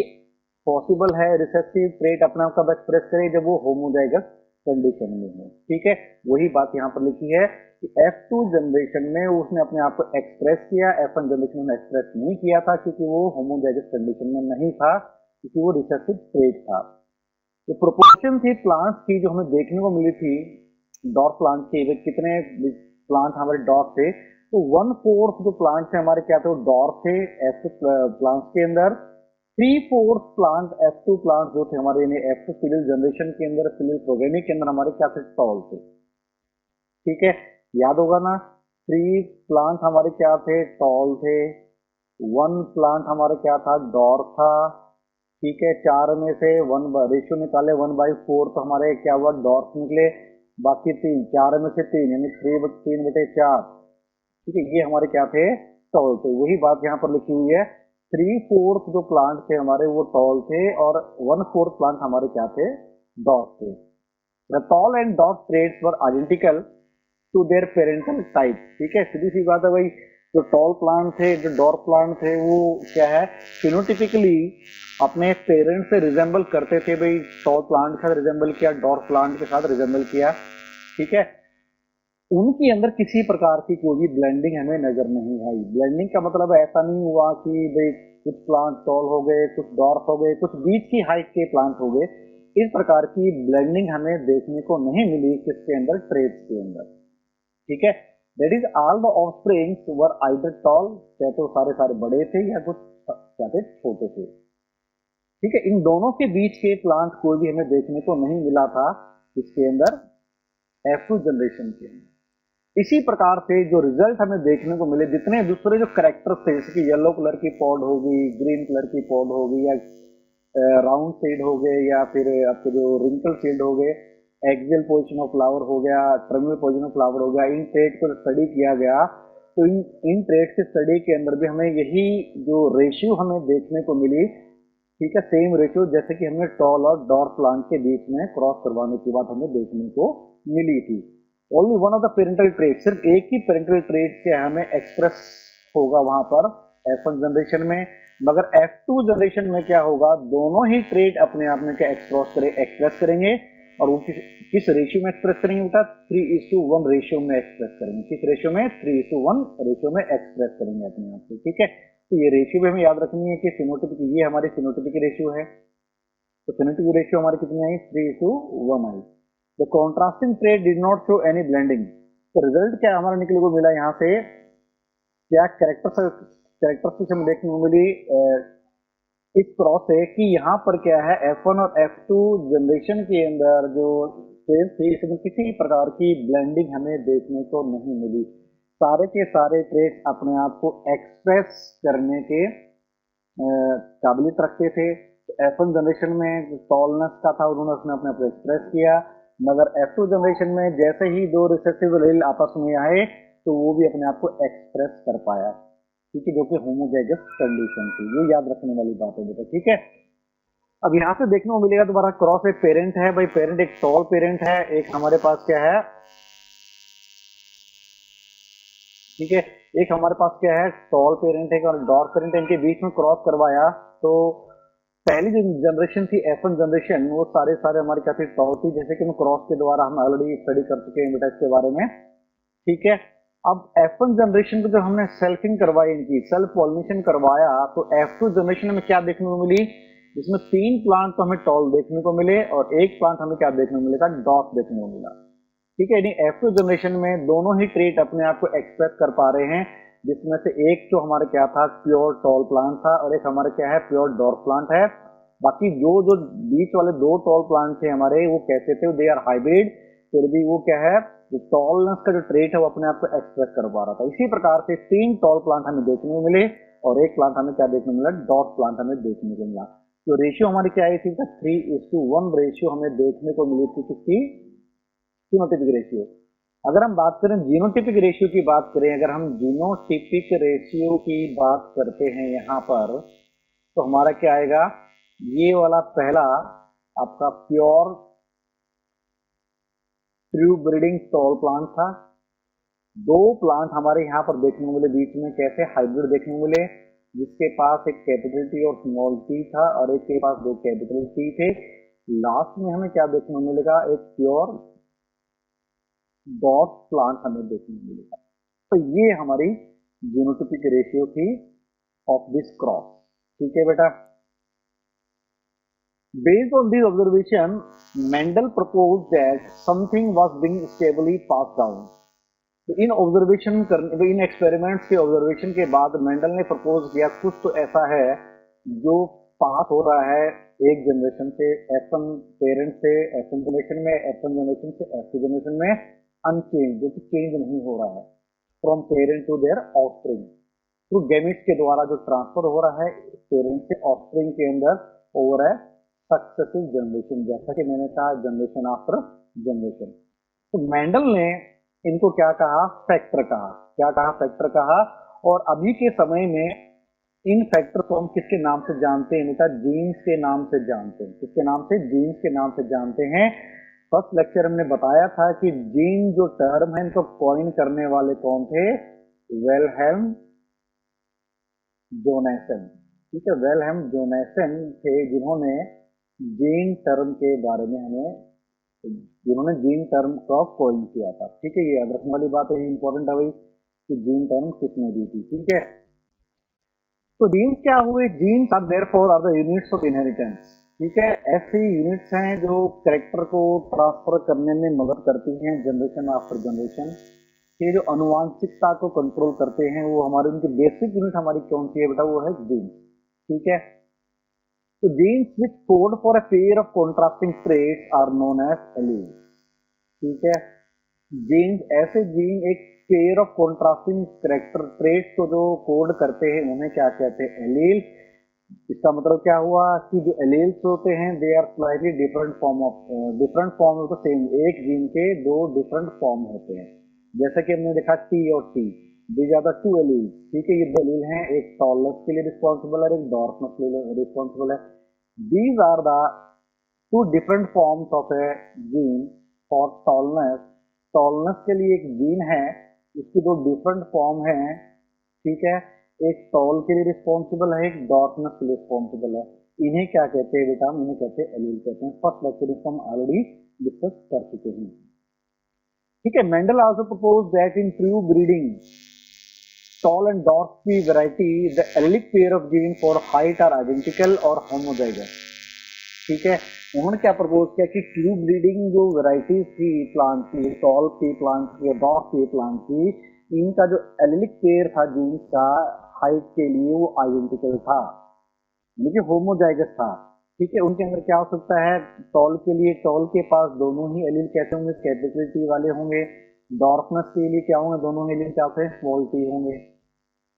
Speaker 1: पॉसिबल है रिसेसिव ट्रेट अपने आप को एक्सप्रेस करे जब वो होमोजाइगस कंडीशन में है। ठीक है, वही बात यहाँ पर लिखी है कि F2 जनरेशन में उसने अपने आप को एक्सप्रेस किया, F1 जनरेशन में एक्सप्रेस नहीं किया था, क्योंकि वो होमोजाइगस कंडीशन में नहीं था, क्योंकि वो रिसेसिव ट्रेट था। तो प्रोपोर्शन थी प्लांट्स की जो हमें देखने को मिली थी, डॉर्फ प्लांट की, कितने प्लांट हमारे डॉर्फ थे, तो 1/4 जो प्लांट थे हमारे क्या थे, वो डॉर्फ थे F2 प्लांट्स के अंदर। 3/4 प्लांट F2 प्लांट जो थे हमारे, यानी F2 फिलियल जनरेशन के अंदर, फिलियल प्रोगेमी के अंदर हमारे क्या थे, टॉल थे। ठीक है, याद होगा ना, 3 प्लांट हमारे क्या थे, टॉल थे, 1 प्लांट हमारे क्या था, डॉर्फ था। ठीक है, 4 में से 1 रेशियो निकाले, 1/4, तो हमारे क्या हुआ, डॉर्फ निकले, बाकी 3, 4 में से 3 यानी 3/4। ठीक है, ये हमारे क्या थे, टॉल थे। वही बात यहाँ पर लिखी हुई है, 3/4 जो प्लांट थे हमारे वो टॉल थे, और 1/4 प्लांट हमारे क्या थे, डॉर्फ थे। The tall and dwarf traits were identical to their parental type. ठीक है, सीधी सी बात है भाई, जो टॉल प्लांट थे, जो डॉर्फ प्लांट थे, वो क्या है, फिनोटिपिकली अपने पेरेंट से रिजेंबल करते थे। भाई टॉल प्लांट के साथ रिजेंबल किया, डॉर्फ प्लांट के साथ रिजेंबल किया। ठीक है, उनके अंदर किसी प्रकार की कोई भी ब्लेंडिंग हमें नजर नहीं आई। ब्लेंडिंग का मतलब ऐसा नहीं हुआ कि भाई कुछ प्लांट टॉल हो गए, कुछ डॉर्फ हो गए, कुछ बीच की हाइट के प्लांट हो गए। इस प्रकार की ब्लेंडिंग हमें देखने को नहीं मिली किसके अंदर, ट्रेट्स के अंदर। ठीक है, that is all the offsprings were either tall, चाहे तो सारे बड़े थे या कुछ क्या थे, छोटे थे। ठीक है, इन दोनों के बीच के प्लांट कोई भी हमें देखने को नहीं मिला था इसके अंदर, F2 जनरेशन के अंदर। इसी प्रकार से जो रिजल्ट हमें देखने को मिले, जितने दूसरे जो करेक्टर्स थे, जैसे कि येलो कलर की पॉड होगी, ग्रीन कलर की पॉड होगी, या राउंड शेड हो गए, या फिर आपके जो रिंकल शेड हो गए, एक्सियल पोजीशन ऑफ फ्लावर हो गया, टर्मिनल पोजीशन ऑफ फ्लावर हो गया, इन ट्रेट को स्टडी किया गया। तो इन ट्रेट के स्टडी के अंदर भी हमें यही जो रेशियो हमें देखने को मिली। ठीक है, सेम रेशियो जैसे कि हमें टॉल और डॉर्फ प्लांट के बीच में क्रॉस करवाने की बात हमें देखने को मिली थी। Only one of the parental trait, सिर्फ एक ही पेरेंटल ट्रेट के हमें एक्सप्रेस होगा वहां पर F1 जनरेशन में, मगर F2 जनरेशन में क्या होगा, दोनों ही ट्रेट अपने आप में क्या एक्सप्रेस करेंगे, और वो किस रेशियो में एक्सप्रेस करेंगे बेटा, 3:1 रेशियो में एक्सप्रेस करेंगे। किस रेशियो में, 3:1 रेशियो में एक्सप्रेस करेंगे अपने आप को। ठीक है, तो ये रेशियो भी हमें याद रखनी है कि फिनोटिपिक, ये हमारी फिनोटिपिक रेशियो है, तो फिनोटिपिक रेशियो हमारी कितनी आई, 3:1 आई। The contrasting trait did not show any blending. तो रिजल्ट क्या हमारा निकलने को मिला यहाँ से, क्या कैरेक्टरिस्टिक्स हमें देखने को मिली इस क्रॉस से, कि यहाँ पर क्या है, F1 और F2 जनरेशन के अंदर जो सेल थी, इसमें किसी प्रकार की ब्लेंडिंग हमें देखने को नहीं मिली। सारे के सारे ट्रेट्स अपने आप को एक्सप्रेस करने के काबिलियत रखते थे। तो F1 जनरेशन में टॉलनेस का था, उन्होंने उसने अपने आप को एक्सप्रेस किया, मगर F2 जनरेशन में जैसे ही दो रिसेसिव एलील आपस में आए तो वो भी अपने आप को एक्सप्रेस कर पाया, ठीक है, जो कि होमोजाइगस कंडीशन थी। ये याद रखने वाली बात है बेटा, ठीक है। अब यहाँ से देखने को मिलेगा दोबारा क्रॉस एक पेरेंट है भाई, पेरेंट एक टॉल पेरेंट है, एक हमारे पास क्या है, ठीक है, एक हमारे पास क्या है टॉल पेरेंट है और डॉर्क पेरेंट है, इनके बीच में क्रॉस करवाया। तो पहली जो जनरेशन थी F1 जनरेशन, वो सारे हमारे क्या थे, टॉल थी, जैसे कि क्रॉस के द्वारा हम ऑलरेडी स्टडी कर चुके हैं बेटा इसके बारे में, ठीक है। अब F1 जनरेशन को जब हमने सेल्फिंग करवाई, इनकी सेल्फ पॉलिनेशन करवाया, तो F2 जनरेशन में क्या देखने को मिली, जिसमें 3 प्लांट तो हमें टॉल देखने को मिले और एक प्लांट हमें क्या देखने को मिलेगा, डॉट देखने को मिला, ठीक है। यानी F2 जनरेशन में दोनों ही ट्रेट अपने आप को एक्सप्रेस कर पा रहे हैं, जिसमें से एक जो हमारे क्या था प्योर टॉल प्लांट था और एक हमारे क्या है प्योर डॉर्क प्लांट है। बाकी जो बीच वाले 2 टॉल प्लांट थे हमारे, वो कैसे थे, दे आर हाइब्रिड, फिर भी वो क्या है, टॉलनेस का जो ट्रेट है वो अपने आप को एक्सप्रेस कर पा रहा था। इसी प्रकार से 3 टॉल प्लांट हमें देखने को मिले और एक प्लांट हमें क्या देखने को मिला, डॉट प्लांट हमें देखने को मिला। तो रेशियो हमारी क्या आई थी, 3:1 रेशियो हमें देखने को मिली थी किसकी, जीनोटिपिक रेशियो। अगर हम बात करें जीनोटिपिक रेशियो की बात करें, अगर हम जीनोटिपिक रेशियो की बात करते हैं यहाँ पर, तो हमारा क्या आएगा, ये वाला पहला आपका pure true breeding tall plant था। 2 प्लांट हमारे यहाँ पर देखने को मिले बीच में, कैसे हाइब्रिड देखने को मिले, जिसके पास एक कैपिटल टी और स्मॉल टी था और एक के पास 2 कैपिटल टी थे। लास्ट में हमें क्या देखने को मिलेगा, एक प्योर डॉट प्लांट हमें देखने को मिलेगा। तो ये हमारी जीनोटिपिक रेशियो थी ऑफ दिस क्रॉस, ठीक है बेटा। Based on this observation, Mendel proposed that something was being stably passed down. तो इन ऑब्जर्वेशन करने, तो इन एक्सपेरिमेंट्स के ऑब्जर्वेशन के बाद मेंडल ने प्रपोज किया कुछ तो ऐसा है जो पास हो रहा है एक जनरेशन से F1 पेरेंट से F1 जनरेशन में, F1 जनरेशन से F2 जनरेशन में अनचेंज, जो कि चेंज नहीं हो रहा है from parent to their offspring, through gametes के द्वारा जो ट्रांसफर हो रहा है पेरेंट से ऑफस्प्रिंग के अंदर ओवर है सक्सेसिव जनरेशन, जैसा कि मैंने कहा जनरेशन आफ्टर जनरेशन। तो मेंडल ने इनको क्या कहा, फैक्टर कहा, क्या कहा, फैक्टर कहा। और अभी के समय में इन फैक्टर को हम किसके नाम से जानते हैं बेटा, जीन्स के नाम से जानते हैं। किसके नाम से, जीन्स के नाम से जानते हैं। फर्स्ट लेक्चर हमने बताया था कि जीन जो टर्म है इनको कॉइन करने वाले कौन थे, विल्हेल्म जोनासन, ठीक है, विल्हेल्म जोनासन थे जिन्होंने जीन टर्म के बारे में हमें, जिन्होंने जीन टर्म का कॉइन किया था, ठीक है। ये याद रखने वाली बात है, इंपॉर्टेंट है भाई कि जीन टर्म किसने दी थी, ठीक है। तो जीन क्या हुए, gene are therefore are the units of inheritance, ठीक है। ऐसी यूनिट्स हैं जो कैरेक्टर को ट्रांसफर करने में मदद करती हैं जनरेशन आफ्टर जनरेशन। ये जो अनुवांशिकता को कंट्रोल करते हैं वो हमारे, उनकी बेसिक यूनिट हमारी कौन सी है बेटा, वो है जीन, ठीक है। तो genes which code for a pair of contrasting traits are known as alleles, ठीक है। जीन्स, ऐसे जीन एक pair of contrasting character traits को जो कोड करते हैं उन्हें क्या कहते हैं, एलील। इसका मतलब क्या हुआ कि जो एलील्स होते हैं they are slightly different form of the same, एक जीन के 2 डिफरेंट फॉर्म होते हैं। जैसे कि हमने देखा टी और T, these are the 2 alleles, ठीक है। ये 2 एलील हैं, एक टॉलनेस के लिए रिस्पॉन्सिबल है, एक डॉर्कनेस के लिए रिस्पॉन्सिबल है। These are the 2 different forms of a gene for tallness. Tallness के लिए एक जीन है, इसकी 2 डिफरेंट फॉर्म है, ठीक है। एक टॉल के लिए रिस्पॉन्सिबल है, एक डॉर्कनेस के लिए रिस्पॉन्सिबल है। इन्हें क्या कहते हैं बेटा, इन्हें कहते हैं एलील कहते हैं। फर्स्ट लेक्चर हम ऑलरेडी डिस्कस कर चुके हैं, ठीक है। Mendel also propose that in true breeding tall and dwarf की variety the allelic pair of gene for height are identical और होमोजाइगस, ठीक है। उन्होंने क्या प्रपोज किया कि ट्रू ब्रीडिंग जो वैरायटीज थी प्लांट की, टॉल की प्लांट की, डॉर्क की प्लांट की, इनका जो एलिक पेयर था जीन का हाइट के लिए वो आइडेंटिकल था, यानी कि होमोजाइगस था, ठीक है। उनके अंदर क्या हो सकता है, टॉल के लिए टॉल के पास दोनों ही एलील कैसे होंगे, कैपिटल टी वाले होंगे, डॉर्फनेस के लिए क्या होंगे, दोनों एलियन क्या थे, स्मॉल टी होंगे।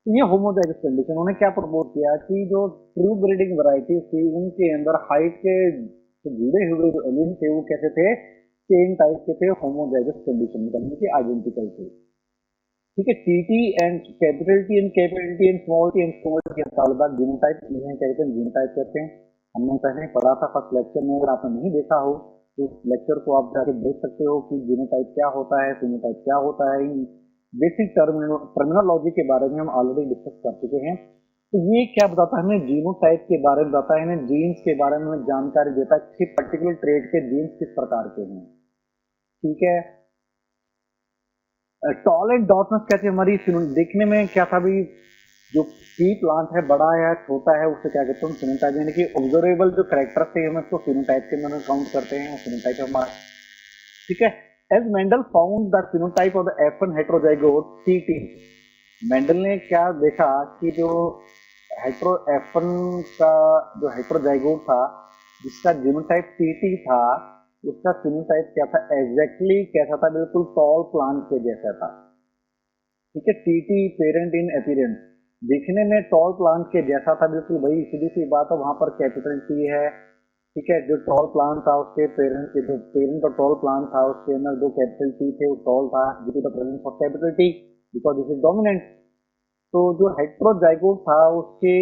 Speaker 1: तो ये होमोजाइगस कंडीशन, उन्होंने क्या प्रपोज किया कि जो ट्रू ब्रीडिंग वैरायटी थी उनके अंदर हाइट के जो जुड़े हुए जो एलियन थे वो कैसे थे, सेम टाइप के थे, होमोजाइगस कंडीशन यानी कि आइडेंटिकल थे। ठीक है, TT and capital T and small T हटाने बाद जीनोटाइप, इन्हें क्या कहते हैं, जीनोटाइप कहते हैं। हमने पहले पढ़ा था फर्स्ट लेक्चर में, अगर आपने नहीं देखा हो तो लेक्चर को आप जाके देख सकते हो कि जीनोटाइप क्या होता है, फिनोटाइप क्या होता है। इन बेसिक टर्मिनोलॉजी के बारे में हम ऑलरेडी डिस्कस कर चुके हैं। तो ये क्या बताता है हमें, जीनोटाइप के बारे में बताता है, हमें जीन्स के बारे में जानकारी देता है कि पर्टिकुलर ट्रेड के जीन्स किस प्रकार के हैं। ठीक है, टॉल एंड डॉर्फनेस कहते हैं हमारी देखने में क्या था भी, जो पी प्लांट है बड़ा है या छोटा है उसे क्या कहते हैं, फिनोटाइप, यानी कि ऑब्जर्वेबल जो कैरेक्टर थे हम उसको फिनोटाइप के अंदर काउंट करते हैं, फिनोटाइप हमारा। ठीक है, as Mendel found the phenotype of the F1 heterozygote TT, Mendel ने क्या देखा कि जो F1 का जो हेटेरोजाइगोट था जिसका जीनोटाइप TT था, उसका फिनोटाइप क्या था, एग्जैक्टली कैसा था, बिल्कुल टॉल प्लांट के जैसा था। ठीक है, टीटी पेरेंट इन अपीयरेंस, दिखने में टॉल प्लांट के जैसा था बिल्कुल, वही सीधी सी बात है, वहां पर कैपिटल टी है। ठीक है, जो टॉल प्लांट था उसके पेरेंट, जो पेरेंट और टॉल प्लांट था उसके अंदर जो कैपिटल टी थे वो टॉल था, due to the presence of capital T because this is dominant. तो जो हेटेरोजाइगोट था उसके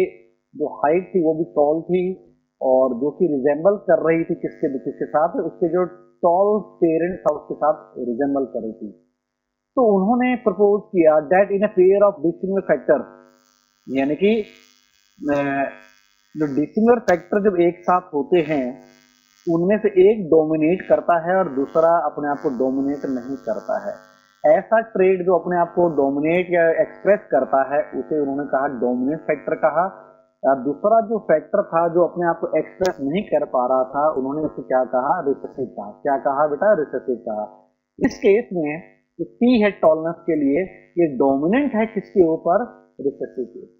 Speaker 1: जो हाइट थी वो भी टॉल थी, और जो कि रिजेंबल कर रही थी किसके साथ, उसके जो टॉल पेरेंट था उसके साथ रिजेंबल कर रही थी। तो उन्होंने प्रपोज किया that in a pair of dissimilar factor, यानी कि जो डिसिमिलर फैक्टर जब एक साथ होते हैं उनमें से एक डोमिनेट करता है और दूसरा अपने आप को डोमिनेट नहीं करता है। ऐसा ट्रेड जो अपने आप को डोमिनेट या एक्सप्रेस करता है उसे उन्होंने कहा डोमिनेंट फैक्टर कहा। दूसरा जो फैक्टर था जो अपने आप को एक्सप्रेस नहीं कर पा रहा था उन्होंने उसको क्या कहा, रिसेसिव कहा। क्या कहा बेटा, रिसेसिव कहा। इस केस में जो टी है टॉलनेस के लिए ये डोमिनेंट है किसके ऊपर, रिसेसिव के ऊपर,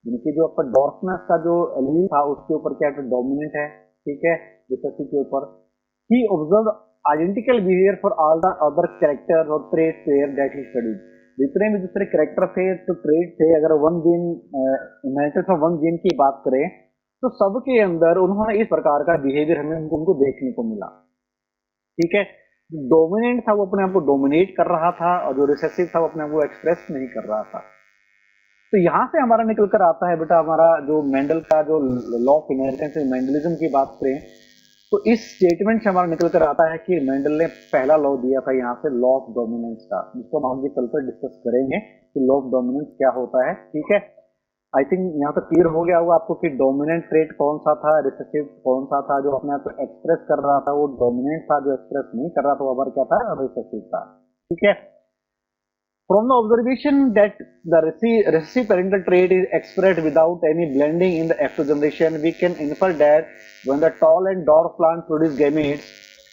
Speaker 1: यानी कि जो आपका डॉर्फनेस का जो एलील था उसके ऊपर क्या डोमिनेंट है। ठीक है, रिसेसिव के ऊपर। He observe identical behaviour for all the other character और trait pair that he studied, जितने भी दूसरे कैरेक्टर थे तो ट्रेड थे, अगर one gene inheritance of one gene की बात करें तो सबके अंदर उन्होंने इस प्रकार का बिहेवियर हमें उनको देखने को मिला। ठीक है, डोमिनेंट था वो अपने आप को डोमिनेट कर रहा था और जो रिसेसिव था वो अपने आप को एक्सप्रेस नहीं कर रहा था। तो यहां से हमारा निकल कर आता है बेटा हमारा जो मेंडल का जो लॉ ऑफ इनहेरिटेंस मेंडलिज्म की बात करें तो इस स्टेटमेंट से हमारा निकल कर आता है कि मेंडल ने पहला लॉ दिया था यहाँ से, लॉ ऑफ डोमिनेंस का, जिसको हम आगे चलकर डिस्कस करेंगे कि लॉ ऑफ डोमिनेंस क्या होता है। ठीक है, आई थिंक यहाँ तक क्लियर हो गया होगा आपको कि डोमिनेंट ट्रेट कौन सा था, रिसेसिव कौन सा था। जो अपने आप को एक्सप्रेस कर रहा था वो डोमिनेंट था, जो एक्सप्रेस नहीं कर रहा था वो हमारा क्या था, रिसेसिव था। ठीक है, from the observation that the recessive parental trait is expressed without any blending in the F2 generation, we can infer that when the tall and dwarf plant produce gametes,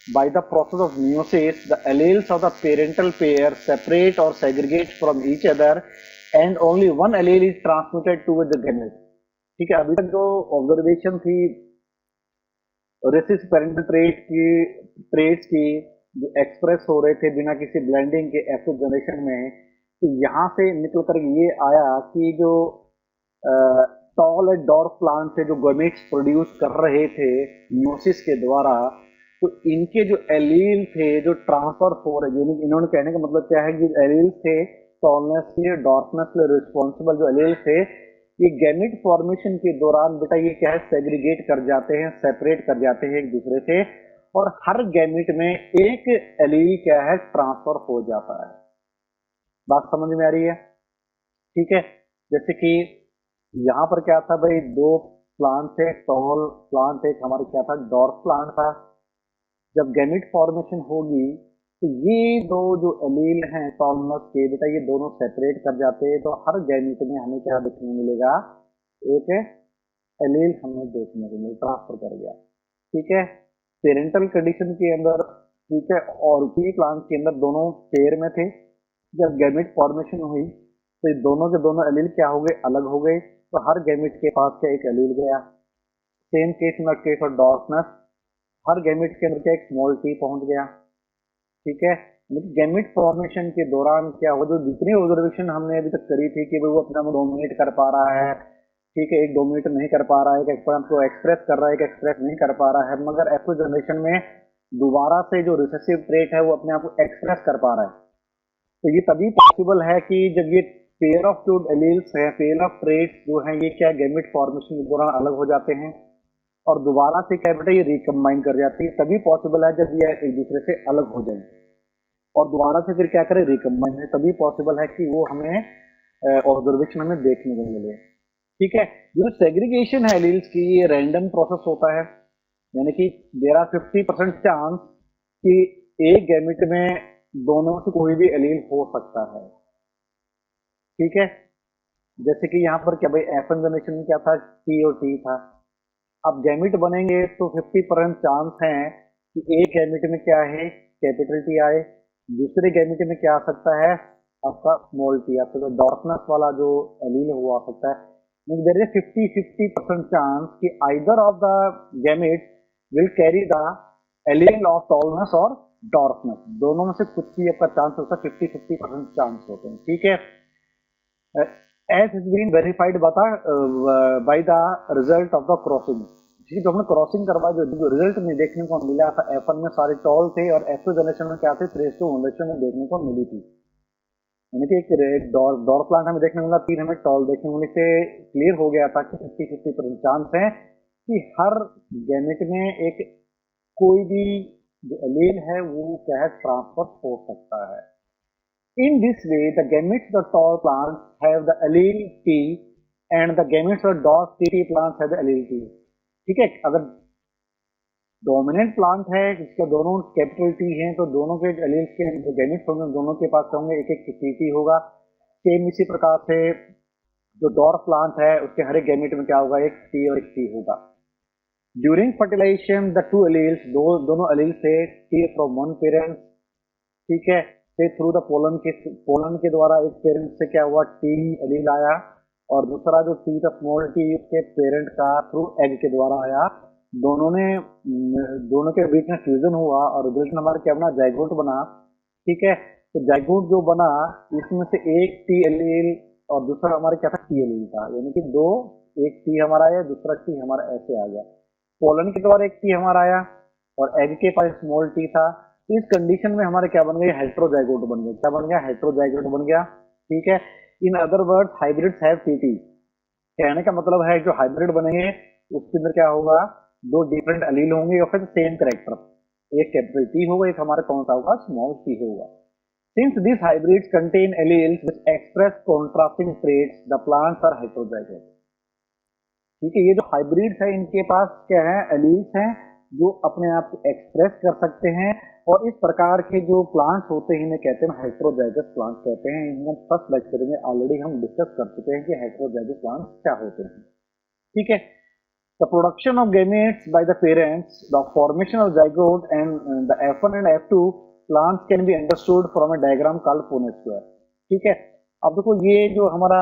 Speaker 1: by the process of meiosis, the alleles of the parental pair separate or segregate from each other and only one allele is transmitted to the gamete. ठीक है, अभी तक जो observation थी recessive parental traits की जो express हो रहे थे बिना किसी ब्लेंडिंग के F2 जनरेशन में, तो यहाँ से निकल कर ये आया कि जो टॉल एंड डॉर्फ प्लांट से जो गैमेट्स प्रोड्यूस कर रहे थे मियोसिस के द्वारा, तो इनके जो एलील थे जो ट्रांसफर हो रहे, इन्होंने कहने का मतलब क्या है कि एलील थे टॉलनेस के डॉर्फनेस के रिस्पॉन्सिबल जो एलील थे ये गैमेट फॉर्मेशन के दौरान बेटा ये क्या है, सेग्रीगेट कर जाते हैं, सेपरेट कर जाते हैं एक दूसरे से, और हर गैमेट में एक एलील क्या है, ट्रांसफर हो जाता है। बात समझ में आ रही है? ठीक है, जैसे कि यहाँ पर क्या था भाई, दो प्लांट थे, टॉल प्लांट, एक हमारे क्या था, डॉर्फ प्लांट था। जब गैमेट फॉर्मेशन होगी तो ये दो जो एलील हैं टॉलनेस के बेटा ये दोनों सेपरेट कर जाते हैं, तो हर गैमेट में हमें क्या देखने मिलेगा, एक एलील हमें देखने को मिलेगा, ट्रांसफर कर गया। ठीक है, पेरेंटल कंडीशन के अंदर, ठीक है, और पी प्लांट के अंदर दोनों पेयर में थे। जब गैमेट फॉर्मेशन हुई तो दोनों के दोनों एलील क्या हो गए, अलग हो गए, तो हर गैमेट के पास क्या एक एलील गया। सेम केस में case of dwarfness, her gamete के अंदर क्या एक स्मॉल टी पहुंच गया। ठीक है, गैमेट फॉर्मेशन के दौरान क्या हुआ, जो जितनी ऑब्जर्वेशन हमने अभी तक करी थी कि भाई वो अपने आप डोमिनेट कर पा रहा है, ठीक है, एक डोमिनेट नहीं कर पा रहा है, एक को एक्सप्रेस कर रहा है, एक एक्सप्रेस नहीं कर पा रहा है, मगर एफ जनरेशन में दोबारा से जो रिसेसिव ट्रेट है वो अपने आप को एक्सप्रेस कर पा रहा है। तो ये तभी पॉसिबल है कि जब ये पेयर ऑफ जो एलील्स है, पेयर ऑफ ट्रेट्स जो है, ये क्या गैमेट फॉर्मेशन के दौरान अलग हो जाते हैं और दोबारा से क्या बेटा ये रिकम्बाइन कर जाती है। तभी पॉसिबल है जब ये एक दूसरे से अलग हो जाए और दोबारा से फिर क्या करें, रिकम्बाइन है। तभी पॉसिबल है कि वो हमें ऑब्जर्वेशन हमें देखने को मिले। ठीक है, जो सेग्रीगेशन है एलील्स की, ये रैंडम प्रोसेस होता है, यानी कि देयर आर 50% चांस कि एक गैमेट में दोनों से कोई भी एलील हो सकता है। ठीक है, जैसे कि यहाँ पर क्या भाई एफन जनरेशन में क्या था, टी और टी था। अब गैमेट बनेंगे तो 50% चांस है कि एक गैमेट में क्या है, कैपिटल टी आए, दूसरे गैमेट में क्या आ सकता है, आपका स्मॉल टी आ सकता है, डॉर्फनेस वाला जो एलील है वो आ सकता है। देयर इज 50% चांस कि either of the gamete will carry the allele of tallness और डॉर्फनेस, दोनों में से कुछ भी आपका चांस होता है, 50% चांस होते हैं। ठीक है, as has been verified by the result of the crossing। जो हमने क्रॉसिंग करवा, जो रिजल्ट में देखने को मिला था, F1 में सारे टॉल थे और F2 जनरेशन में क्या थे, 3:1 में देखने को मिली थी। यानी कि एक डॉर प्लांट हमें देखने को मिला, 3 हमें टॉल देखने को मिले, से क्लियर हो गया था कि 50% चांस है कि हर गैमेट में एक कोई भी जो एलील है वो क्या है, ट्रांसफर हो सकता है। In this way, the gametes of tall plants have the allele T and the gametes of dwarf TT plants have the allele T। ठीक है, अगर डोमिनेंट प्लांट है जिसके दोनों कैपिटल टी हैं तो दोनों के एलील्स के जो गैमेट्स होंगे दोनों के पास होंगे एक एक टी होगा। सेम इसी प्रकार से जो डॉर्फ प्लांट है उसके हर एक गैमेट में क्या होगा, एक टी और एक टी होगा। During fertilisation the two alleles, दोनों एलील से टी फ्रॉम वन पेरेंट, ठीक है, से थ्रू द पोलन के द्वारा एक पेरेंट से क्या हुआ, टी एलील आया, और दूसरा जो टी था स्मॉल टी उसके पेरेंट का थ्रू एग के द्वारा आया। दोनों के बीच में फ्यूजन हुआ और रिजल्ट हमारा क्या बना, जाइगोट बना। ठीक है, तो जाइगोट जो बना इसमें से एक टी एलील और दूसरा हमारा क्या था, टी एलील था, यानी कि दो, एक टी हमारा आया, दूसरा टी हमारा ऐसे आ गया। पोलन के द्वारा एक टी हमारा आया और एग के पास स्मॉल टी था। इस कंडीशन में हमारे क्या बन गया, हेट्रोजाइगोट बन गया। क्या बन गया, हेट्रोजाइगोट बन गया। ठीक है, in other word hybrids have TT. कहने का मतलब है जो हाइब्रिड बनेंगे उसके अंदर क्या होगा, दो डिफरेंट एलील होंगे और फिर सेम कैरेक्टर, एक कैपिटल टी होगा, एक हमारा कौन सा होगा, स्मॉल टी होगा। Since this hybrids contain alleles which express contrasting traits the plants are heterozygote. ठीक है, ये जो हाइब्रिड्स है इनके पास क्या है, एलील्स हैं जो अपने आप को एक्सप्रेस कर सकते हैं, और इस प्रकार के जो प्लांट्स होते हैं इन्हें कहते हैं हेट्रोजाइगस प्लांट्स कहते हैं। इन्हें फर्स्ट लेक्चर में ऑलरेडी हम डिस्कस कर चुके हैं कि हेट्रोजाइगस प्लांट्स क्या होते हैं। ठीक है, the production of gametes by the parents, the formation of zygote and the F1 and F2 plants can be understood from a diagram called Punnett square. ठीक है, अब देखो ये जो हमारा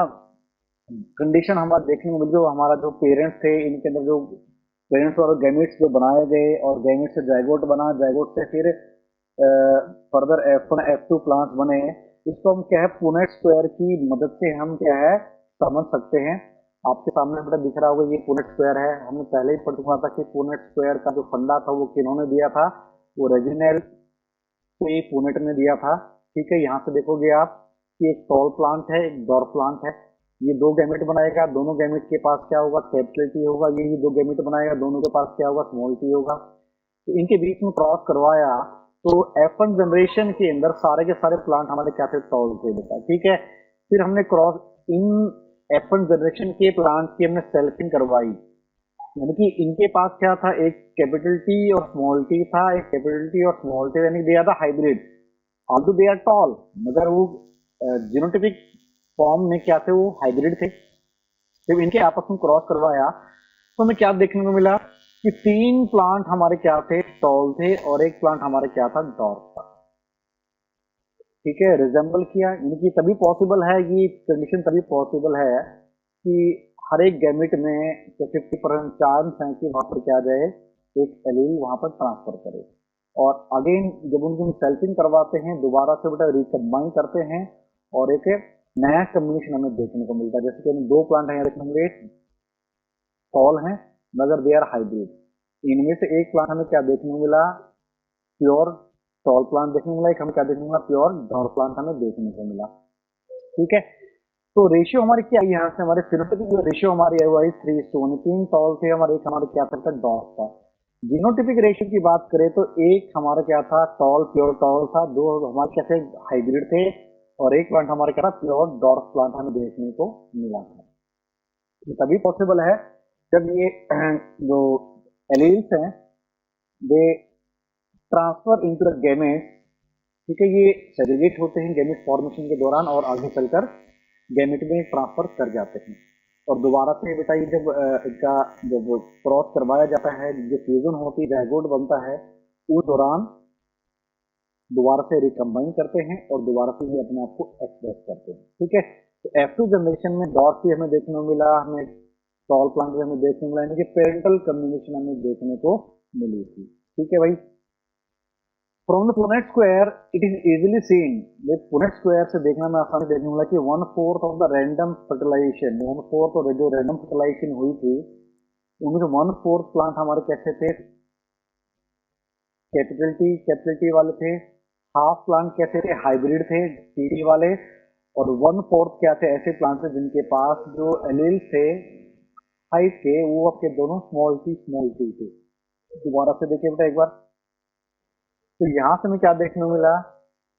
Speaker 1: कंडीशन हमारा देखने को मिली, जो हमारा जो पेरेंट्स थे इनके अंदर जो पेरेंट्स और गैमेट्स जो बनाए गए और गैमेट से जाइगोट बना, जाइगोट से फिर फर्दर F1 F2 प्लांट्स बने, इसको हम क्या है, पुनेट स्क्वायर की मदद से हम क्या है समझ सकते हैं। आपके सामने बेटा दिख रहा होगा ये पुनेट स्क्वायर है। हमने पहले ही पढ़ चुका था कि पुनेट स्क्वायर का जो फंडा था वो किन्होंने दिया था, वो रेजिनेल पुनेट ने दिया था। ठीक है, यहाँ से देखोगे आप कि एक टॉल प्लांट है, एक डॉर्फ प्लांट है, ये दो गैमेट बनाएगा, दोनों गैमेट के पास क्या होगा, कैपिटल टी होगा, ये दो गैमेट बनाएगा, दोनों के पास क्या होगा, स्मॉल टी होगा। तो इनके बीच में क्रॉस करवाया तो F1 जनरेशन के अंदर सारे के सारे प्लांट हमारे क्या थे, टॉल थे बेटा। ठीक है, फिर हमने क्रॉस इन F1 जनरेशन के प्लांट की हमने सेल्फिंग करवाई, यानी कि इनके पास क्या था, एक कैपिटल टी और स्मॉल टी था, एक कैपिटल टी और स्मॉल टी, यानी दिया था hybrid. Although they are tall, मगर वो जीनोटिपिक फॉर्म में क्या थे, वो हाइब्रिड थे। जब इनके आपस में क्रॉस करवाया तो हमें क्या देखने को मिला कि 3 प्लांट हमारे क्या थे, टॉल थे, और एक प्लांट हमारे क्या था, डॉर्फ था। ठीक है, रिजेंबल किया, इनकी तभी पॉसिबल है, ये कंडीशन तभी पॉसिबल है कि हर एक गैमेट में 50% चांस है कि वहां पर क्या जाए, एक एलील वहां पर ट्रांसफर करे। और अगेन जब उनको सेल्फिंग करवाते हैं दोबारा से बेटा रिकम्बाइन करते हैं और एक नया कम्बिनेशन हमें देखने को मिलता है। जैसे कि हमें दो प्लांट है देखने मिले, टॉल हैं मगर दे आर हाइब्रिड। इनमें से एक प्लांट हमें क्या देखने को मिला, प्योर टॉल प्लांट देखने को मिला, एक हमें क्या देखने को मिला, प्योर डॉर्फ प्लांट हमें देखने को मिला। ठीक है, तो रेशियो हमारी क्या है, यहाँ से हमारे फिनोटाइपिक जो रेशियो हमारी है वो आई 3:1, 3 टॉल थे हमारे, एक हमारे क्या था डॉर्फ था। जीनोटिपिक रेशियो की बात करें तो एक हमारा क्या था टॉल, प्योर टॉल था, दो हमारे क्या थे हाइब्रिड थे, और एक प्लांट हमारे क्या था प्योर डॉर्फ प्लांट हमें देखने को मिला था। ये तभी पॉसिबल है जब ये जो एलील्स हैं they transfer into the gametes, ठीक है, ये सेग्रीगेट होते हैं गेमेट फॉर्मेशन के दौरान और आगे चलकर गेमेट में ट्रांसफर कर जाते हैं। और दोबारा से बेटा ये जब इनका जब क्रॉस करवाया जाता है, जो फ्यूजन होती है, जाइगोट बनता है, उस दौरान दोबारा से रिकम्बाइन करते हैं और दोबारा से ये अपने आप को एक्सप्रेस करते हैं। ठीक है, तो F2 जनरेशन में डॉर्फ भी हमें देखने को मिला, हमें टॉल प्लांट भी हमें देखने को मिला, यानी कि पेरेंटल कम्युनिकेशन हमें देखने को मिली थी। ठीक है भाई, from the Punnett square it is easily seen, with Punnett square से देखना में आसानी देखने मिला कि 1/4 ऑफ द रैंडम फर्टिलाइजेशन, 1/4 और जो रैंडम फर्टिलाइजेशन हुई थी उनमें से 1/4 प्लांट हमारे कैसे थे, कैपिटल टी वाले थे, हाफ प्लांट कैसे थे, हाइब्रिड थे टी वाले, और 1/4 क्या थे ऐसे प्लांट थे जिनके पास जो एलील थे हाइट के वो आपके दोनों स्मॉल टी थे। दोबारा से देखिए बेटा एक बार, तो यहां से हमें क्या देखने को मिला,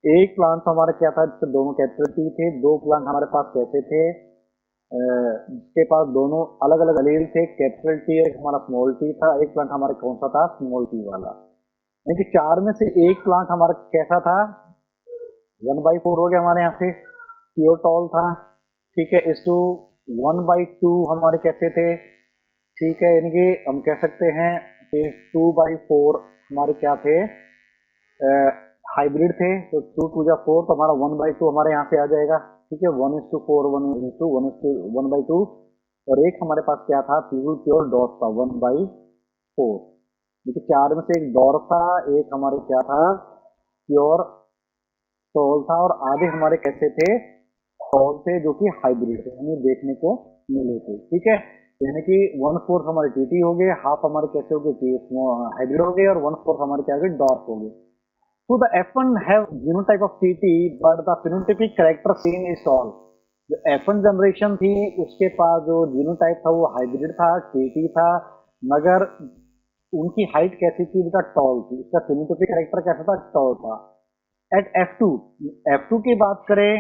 Speaker 1: एक प्लांट तो हमारा क्या था जिसके दोनों कैपिटल टी थे, दो प्लांट हमारे पास कैसे थे जिसके पास दोनों अलग अलग एलील थे, कैपिटल टी एक हमारा स्मॉल टी था, एक प्लांट हमारे कौन सा था स्मॉल टी वाला। यानी कि चार में से एक प्लांट हमारा कैसा था 1/4 हो गया हमारे यहाँ से प्योर टॉल था। ठीक है, इस टू 1/2 हमारे कैसे थे, ठीक है, यानी कि हम कह सकते हैं कि 2/4 हमारे क्या थे हाइब्रिड थे, तो 2×2 तो हमारा 1/2 हमारे यहाँ से आ जाएगा। ठीक है, 1:4 1:2, और एक हमारे पास क्या था प्योर डॉट था 1/4। देखिए चार में से एक डॉर था, एक हमारे क्या था प्योर टॉल था, और आधे हमारे कैसे थे टॉल थे जो कि हाइब्रिड थे, हमें देखने को मिले थे। ठीक है, यानी कि 1/4 हमारे टीटी हो गए, हाफ हमारे कैसे हो गए हाइब्रिड हो गए, और 1/4 हमारे क्या हो गए डॉर्फ हो गए। So the F1 have genotype of TT, but the phenotypic character seen is tall. जो F1 जनरेशन थी उसके पास जो जीनोटाइप था वो हाइब्रिड था, TT था, मगर उनकी हाइट कैसी थी बेटा टॉल थी, उसका phenotypic कैरेक्टर कैसा था टॉल था। एट F2 की बात करें,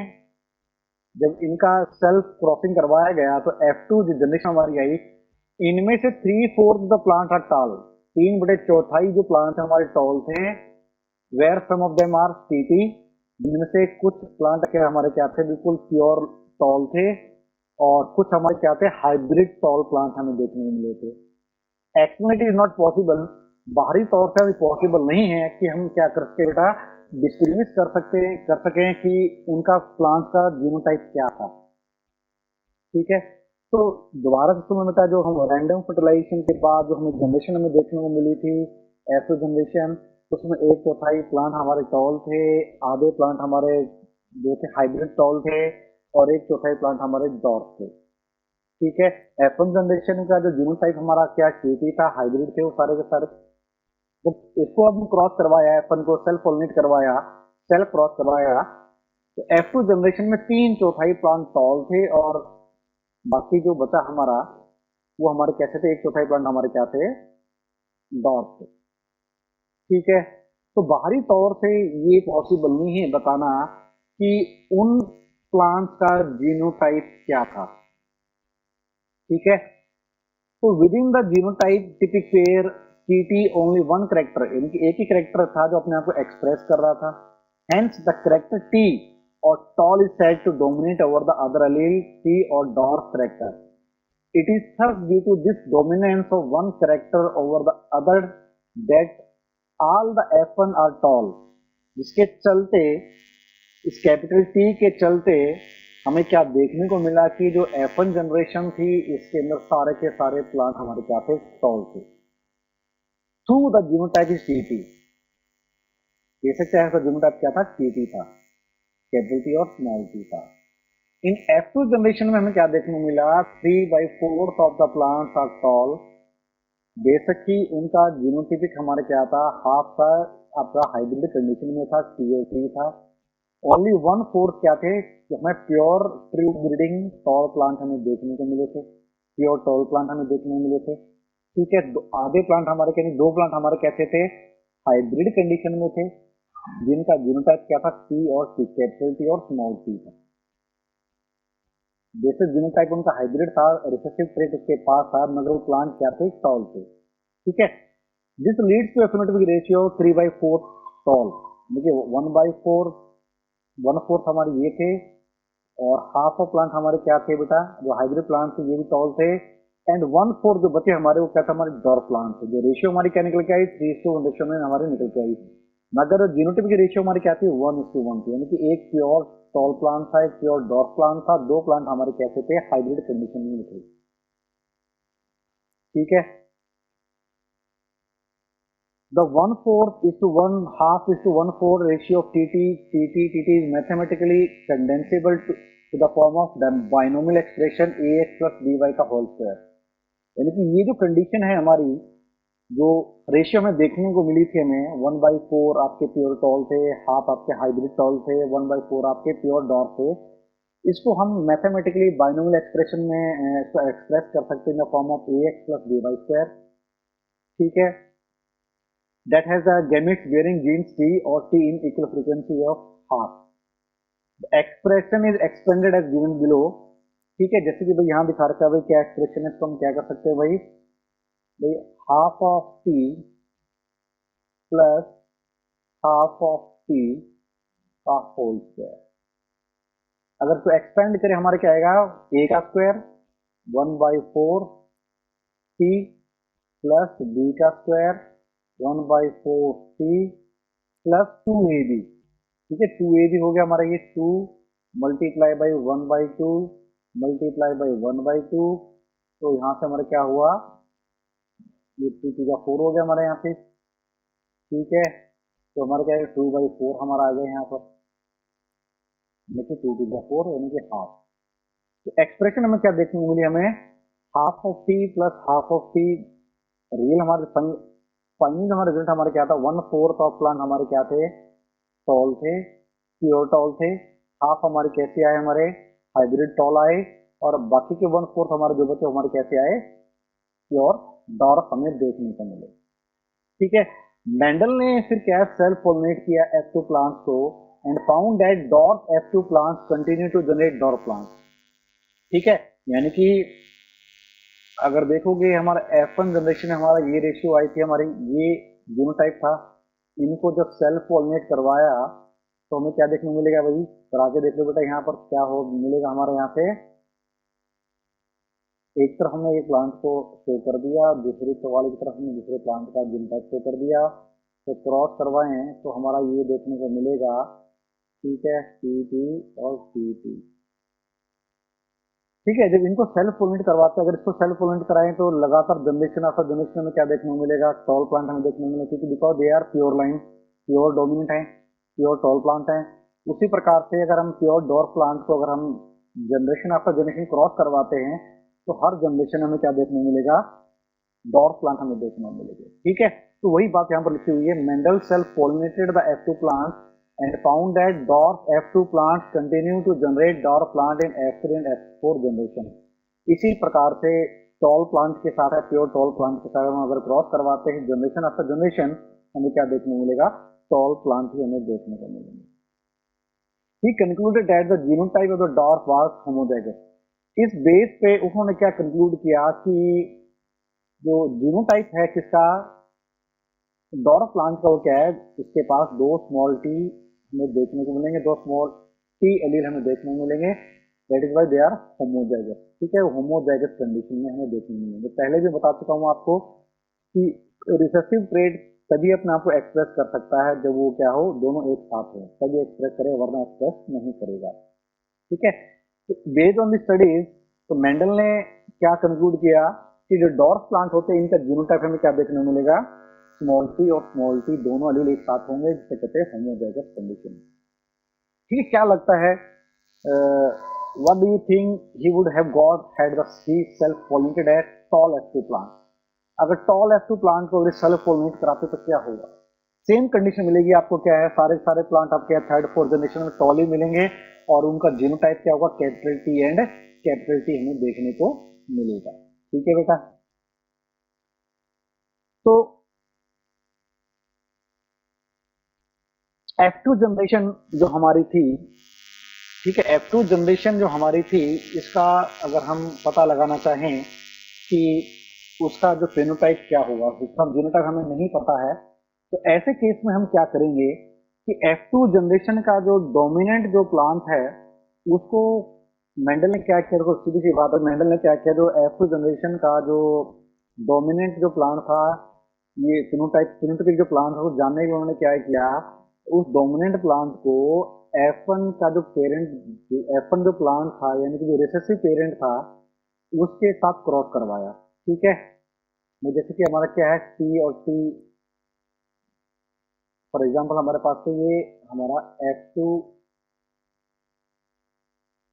Speaker 1: जब इनका सेल्फ क्रॉसिंग करवाया गया तो F2 जो जनरेशन हमारी आई इनमें से 3/4 द प्लांट आर टॉल, 3/4 जो प्लांट हमारे टॉल थे, where some of them are TT, जिनमें से कुछ प्लांट के हमारे क्या थे बिल्कुल प्योर टॉल थे, और कुछ हमारे क्या थे हाइब्रिड टॉल प्लांट हमें देखने को मिले थे। एक्सप्लेनेट इज नॉट पॉसिबल, बाहरी तौर से अभी पॉसिबल नहीं है कि हम क्या कर सकते बेटा डिस्क्रिमिनेट कर सकें कि उनका प्लांट का जीनोटाइप क्या था। ठीक है, तो दोबारा से तुम्हें बेटा जो हम रैंडम फर्टिलाइजेशन के बाद जो हमें जनरेशन हमें देखने को मिली थी F2 जनरेशन, उसमें 1/4 प्लांट हमारे टॉल थे, आधे प्लांट हमारे जो थे हाइब्रिड टॉल थे, और 1/4 प्लांट हमारे डॉर्फ थे। ठीक है, F1 जनरेशन का जो जीनोटाइप हमारा क्या TT था, हाइब्रिड थे वो सारे के सारे। जब इसको अब क्रॉस करवाया, F1 को सेल्फ पॉलिनेट करवाया, सेल्फ क्रॉस करवाया, तो F2 जनरेशन में 3/4 प्लांट टॉल थे, और बाकी जो बचा हमारा वो हमारे कैसे थे 1/4 प्लांट हमारे क्या थे डॉर्फ थे। ठीक है, तो बाहरी तौर से ये पॉसिबल नहीं है बताना कि उन प्लांट का जीनोटाइप क्या था। ठीक है, तो within the genotypic pair TT only one character, यानी एक ही करेक्टर था जो अपने आप को एक्सप्रेस कर रहा था, हेंस द करेक्टर टी और tall is said to dominate over the other allele T और dwarf character. It is thus due to this dominance of one character over the other that all the F1 are tall, जिसके चलते इस capital T के चलते हमें क्या देखने को मिला कि जो F1 जनरेशन थी इसके अंदर सारे के सारे प्लांट हमारे क्या थे टॉल थे, through the genotype is TT. Basic चाहे का जीनोटाइप क्या था, टीटी था, कैपिटल टी और स्मॉल टी था। इन F2 जनरेशन में हमें क्या देखने को मिला, 3/4 of the plants are tall. बेशक ही उनका जीनोटिपिक हमारे क्या था, हाफ था आपका हाइब्रिड कंडीशन में था, TOT था। ओनली 1/4 क्या थे, हमें pure true breeding tall plant हमें देखने को मिले थे, प्योर टॉल प्लांट हमें देखने को मिले थे। ठीक है, आधे प्लांट हमारे यानी 2 प्लांट हमारे कैसे थे, हाइब्रिड कंडीशन में थे, जिनका जीनोटाइप क्या था, टी और टी, कैपिटल टी और स्मॉल टी था। बेसिक जीनोटाइप उनका हाइब्रिड था, रिसेसिव ट्रेट उसके पास था, मगर वो प्लांट क्या थे, टॉल थे। ठीक है, this leads to phenotypic ratio 3/4 tall. देखिए 1/4 हमारे ये थे, और हाफ ऑफ प्लांट हमारे क्या थे बेटा, जो हाइब्रिड प्लांट थे ये भी टॉल थे, एंड 1/4 जो बचे हमारे वो क्या था, हमारे डॉर्फ प्लांट थे। जो रेशियो हमारी क्या निकल के आई, 3:1 रेशियो में हमारी निकल के आई। मगर जीनोटाइप की रेशियो हमारी क्या थी, 1:1 थी, यानी कि एक प्योर टॉल प्लांट था, एक प्योर डॉर्फ प्लांट था, 2 प्लांट हमारे कैसे थे, हाइब्रिड कंडीशन में थे। ठीक है, the 1/4:1/2:1/4 ratio of TT is mathematically condensable to the form of the binomial expression ax plus by का होल स्क्वायर। यानी कि ये जो कंडीशन है हमारी, जो रेशियो में देखने को मिली थी हमें, 1/4 आपके प्योर टॉल थे, हाफ आपके हाइब्रिड टॉल थे, 1/4 आपके प्योर डॉर्फ थे, इसको हम मैथमेटिकली बाइनोमियल एक्सप्रेशन में एक्सप्रेस कर सकते हैं in the form of ax plus by square. ठीक है, that has the gametes bearing genes T or T in equal frequency of half. The expression is expanded as given below। ठीक है, जैसे कि भाई यहाँ दिखा रखा है, भाई क्या एक्सप्रेशन है, इसको हम क्या कर सकते हैं भाई, half of T plus half of T का होल स्क्वायर। अगर तो एक्सपेंड करें हमारे क्या आएगा, a का स्क्वायर 1/4 T प्लस b का स्क्वायर 1/4 T प्लस 2ab। ठीक है, 2ab हो गया हमारा ये 2 मल्टीप्लाई बाई 1/2 मल्टीप्लाई बाई 1/2, तो यहाँ से हमारा क्या हुआ, ये 2⁴ हो गया हमारे यहाँ पे। ठीक है, तो हमारा क्या है, 2/4 हमारा आ गया यहाँ पर, देखिए 2⁴ यानी कि हाफ। तो एक्सप्रेशन हमें क्या देखने को मिली, हमें half of T plus half of T, real हमारे फाइनल हमारा रिजल्ट हमारे क्या था, 1/4 ऑफ प्लांट हमारे क्या थे, टॉल थे, प्योर टॉल थे, हाफ हमारे कैसे आए, हमारे हाइब्रिड टॉल आए, और बाकी के 1/4 हमारे जो बचे हमारे कैसे आए, प्योर डॉर्फ हमें देखने को मिले। ठीक है, मेंडल ने फिर क्या सेल्फ पोलिनेट किया F2 प्लांट्स को, and found that dwarf F2 plants continue to generate dwarf plants. ठीक है, यानी कि अगर देखोगे हमारा F1 जनरेशन में हमारा ये रेशियो आई थी, हमारी ये जीनोटाइप था, इनको जब सेल्फ पोलिनेट करवाया तो हमें क्या देखने को मिलेगा भाई, करा के देख लो बेटा, यहाँ पर क्या हो मिलेगा हमारे यहाँ पे, एक तरफ हमने एक प्लांट को शो कर दिया, दूसरी वाले की तरफ हमने दूसरे प्लांट का जीनोटाइप शो कर दिया, तो क्रॉस करवाएं तो हमारा ये देखने को मिलेगा। ठीक है, CT और CT। ठीक है, जब इनको सेल्फ पोलिनेट करवाते हैं, अगर इसको सेल्फ पोलिनेट कराएं तो लगातार जनरेशन आफ्टर जनरेशन में क्या देखने को मिलेगा, टॉल प्लांट हमें देखने को मिलेगा, क्योंकि because they are pure line, pure dominant है, प्योर टॉल प्लांट है। उसी प्रकार से अगर हम प्योर डॉर्फ प्लांट को अगर हम जनरेशन आफ्टर जनरेशन क्रॉस करवाते हैं तो हर जनरेशन हमें क्या देखने को मिलेगा, डॉर्फ प्लांट हमें देखने को मिलेगा। ठीक है, तो वही बात यहाँ पर लिखी हुई है, Mendel self pollinated the F2 plant and found that dwarf F2 plants continue to generate dwarf plant in F3 and F4 generation। इसी प्रकार से टॉल प्लांट के साथ है, प्योर टॉल प्लांट के साथ हम अगर क्रॉस करवाते हैं जनरेशन आफ्टर जनरेशन, हमें क्या देखने को मिलेगा, टॉल प्लांट ही हमें देखने को मिलेंगे। He concluded that the genotype of the dwarf was homozygous। इस बेस पे उन्होंने क्या कंक्लूड किया कि जो जीनोटाइप है किसका, डॉर्फ प्लांट का, वो क्या है, इसके पास 2 स्मॉल टी हमें देखने को मिलेंगे, 2 स्मॉल टी एलील हमें देखने को मिलेंगे, that is why they are homozygous. ठीक है, होमोजाइगस कंडीशन में हमें देखने को मिलेंगे। पहले भी बता चुका हूँ आपको कि रिसेसिव ट्रेट तभी अपने आप को एक्सप्रेस कर सकता है जब वो क्या हो, दोनों एक साथ हो, तभी एक्सप्रेस करे, वरना एक्सप्रेस नहीं करेगा। ठीक है, तो बेस्ड ऑन द स्टडीज, तो मेंडल ने क्या कंक्लूड किया कि जो डॉर्फ प्लांट होते हैं इनका जीनोटाइप हमें क्या देखने को मिलेगा, स्मॉल टी दोनों एलील एक साथ होंगे, जिसे कहते हैं होमोजाइगस कंडीशन। ठीक है, क्या लगता है, what do you think he would have got had the he self pollinated at tall F2 plant? अगर टॉल F2 प्लांट को सेल्फ पॉलिनेट कराते तो क्या होगा? सेम कंडीशन मिलेगी आपको। क्या है, सारे सारे प्लांट आपके थर्ड फोर्थ जनरेशन में टॉल ही मिलेंगे और उनका जीनोटाइप क्या होगा, capital T and capital T हमें देखने को मिलेगा। ठीक है बेटा, तो F2 जनरेशन जो हमारी थी, ठीक है, F2 जनरेशन जो हमारी थी, इसका अगर हम पता लगाना चाहें कि उसका जो फेनोटाइप क्या होगा, उसका जीनोटाइप हमें नहीं पता है, तो ऐसे केस में हम क्या करेंगे कि F2 जनरेशन का जो डोमिनेंट जो प्लांट है उसको मेंडल ने क्या किया, सीधी सी बात है, मेंडल ने क्या किया, जो F2 जनरेशन का जो डोमिनेंट जो प्लांट था, ये फिनोटाइपिक जो प्लांट था, जानने के उन्होंने क्या किया, उस डोमिनेंट प्लांट को F1 का जो F1 जो प्लांट था, यानी कि जो रिसेसिव पेरेंट था, उसके साथ क्रॉस करवाया। ठीक है, जैसे कि हमारा क्या है, टी और टी, फॉर एग्जाम्पल हमारे पास तो ये हमारा F2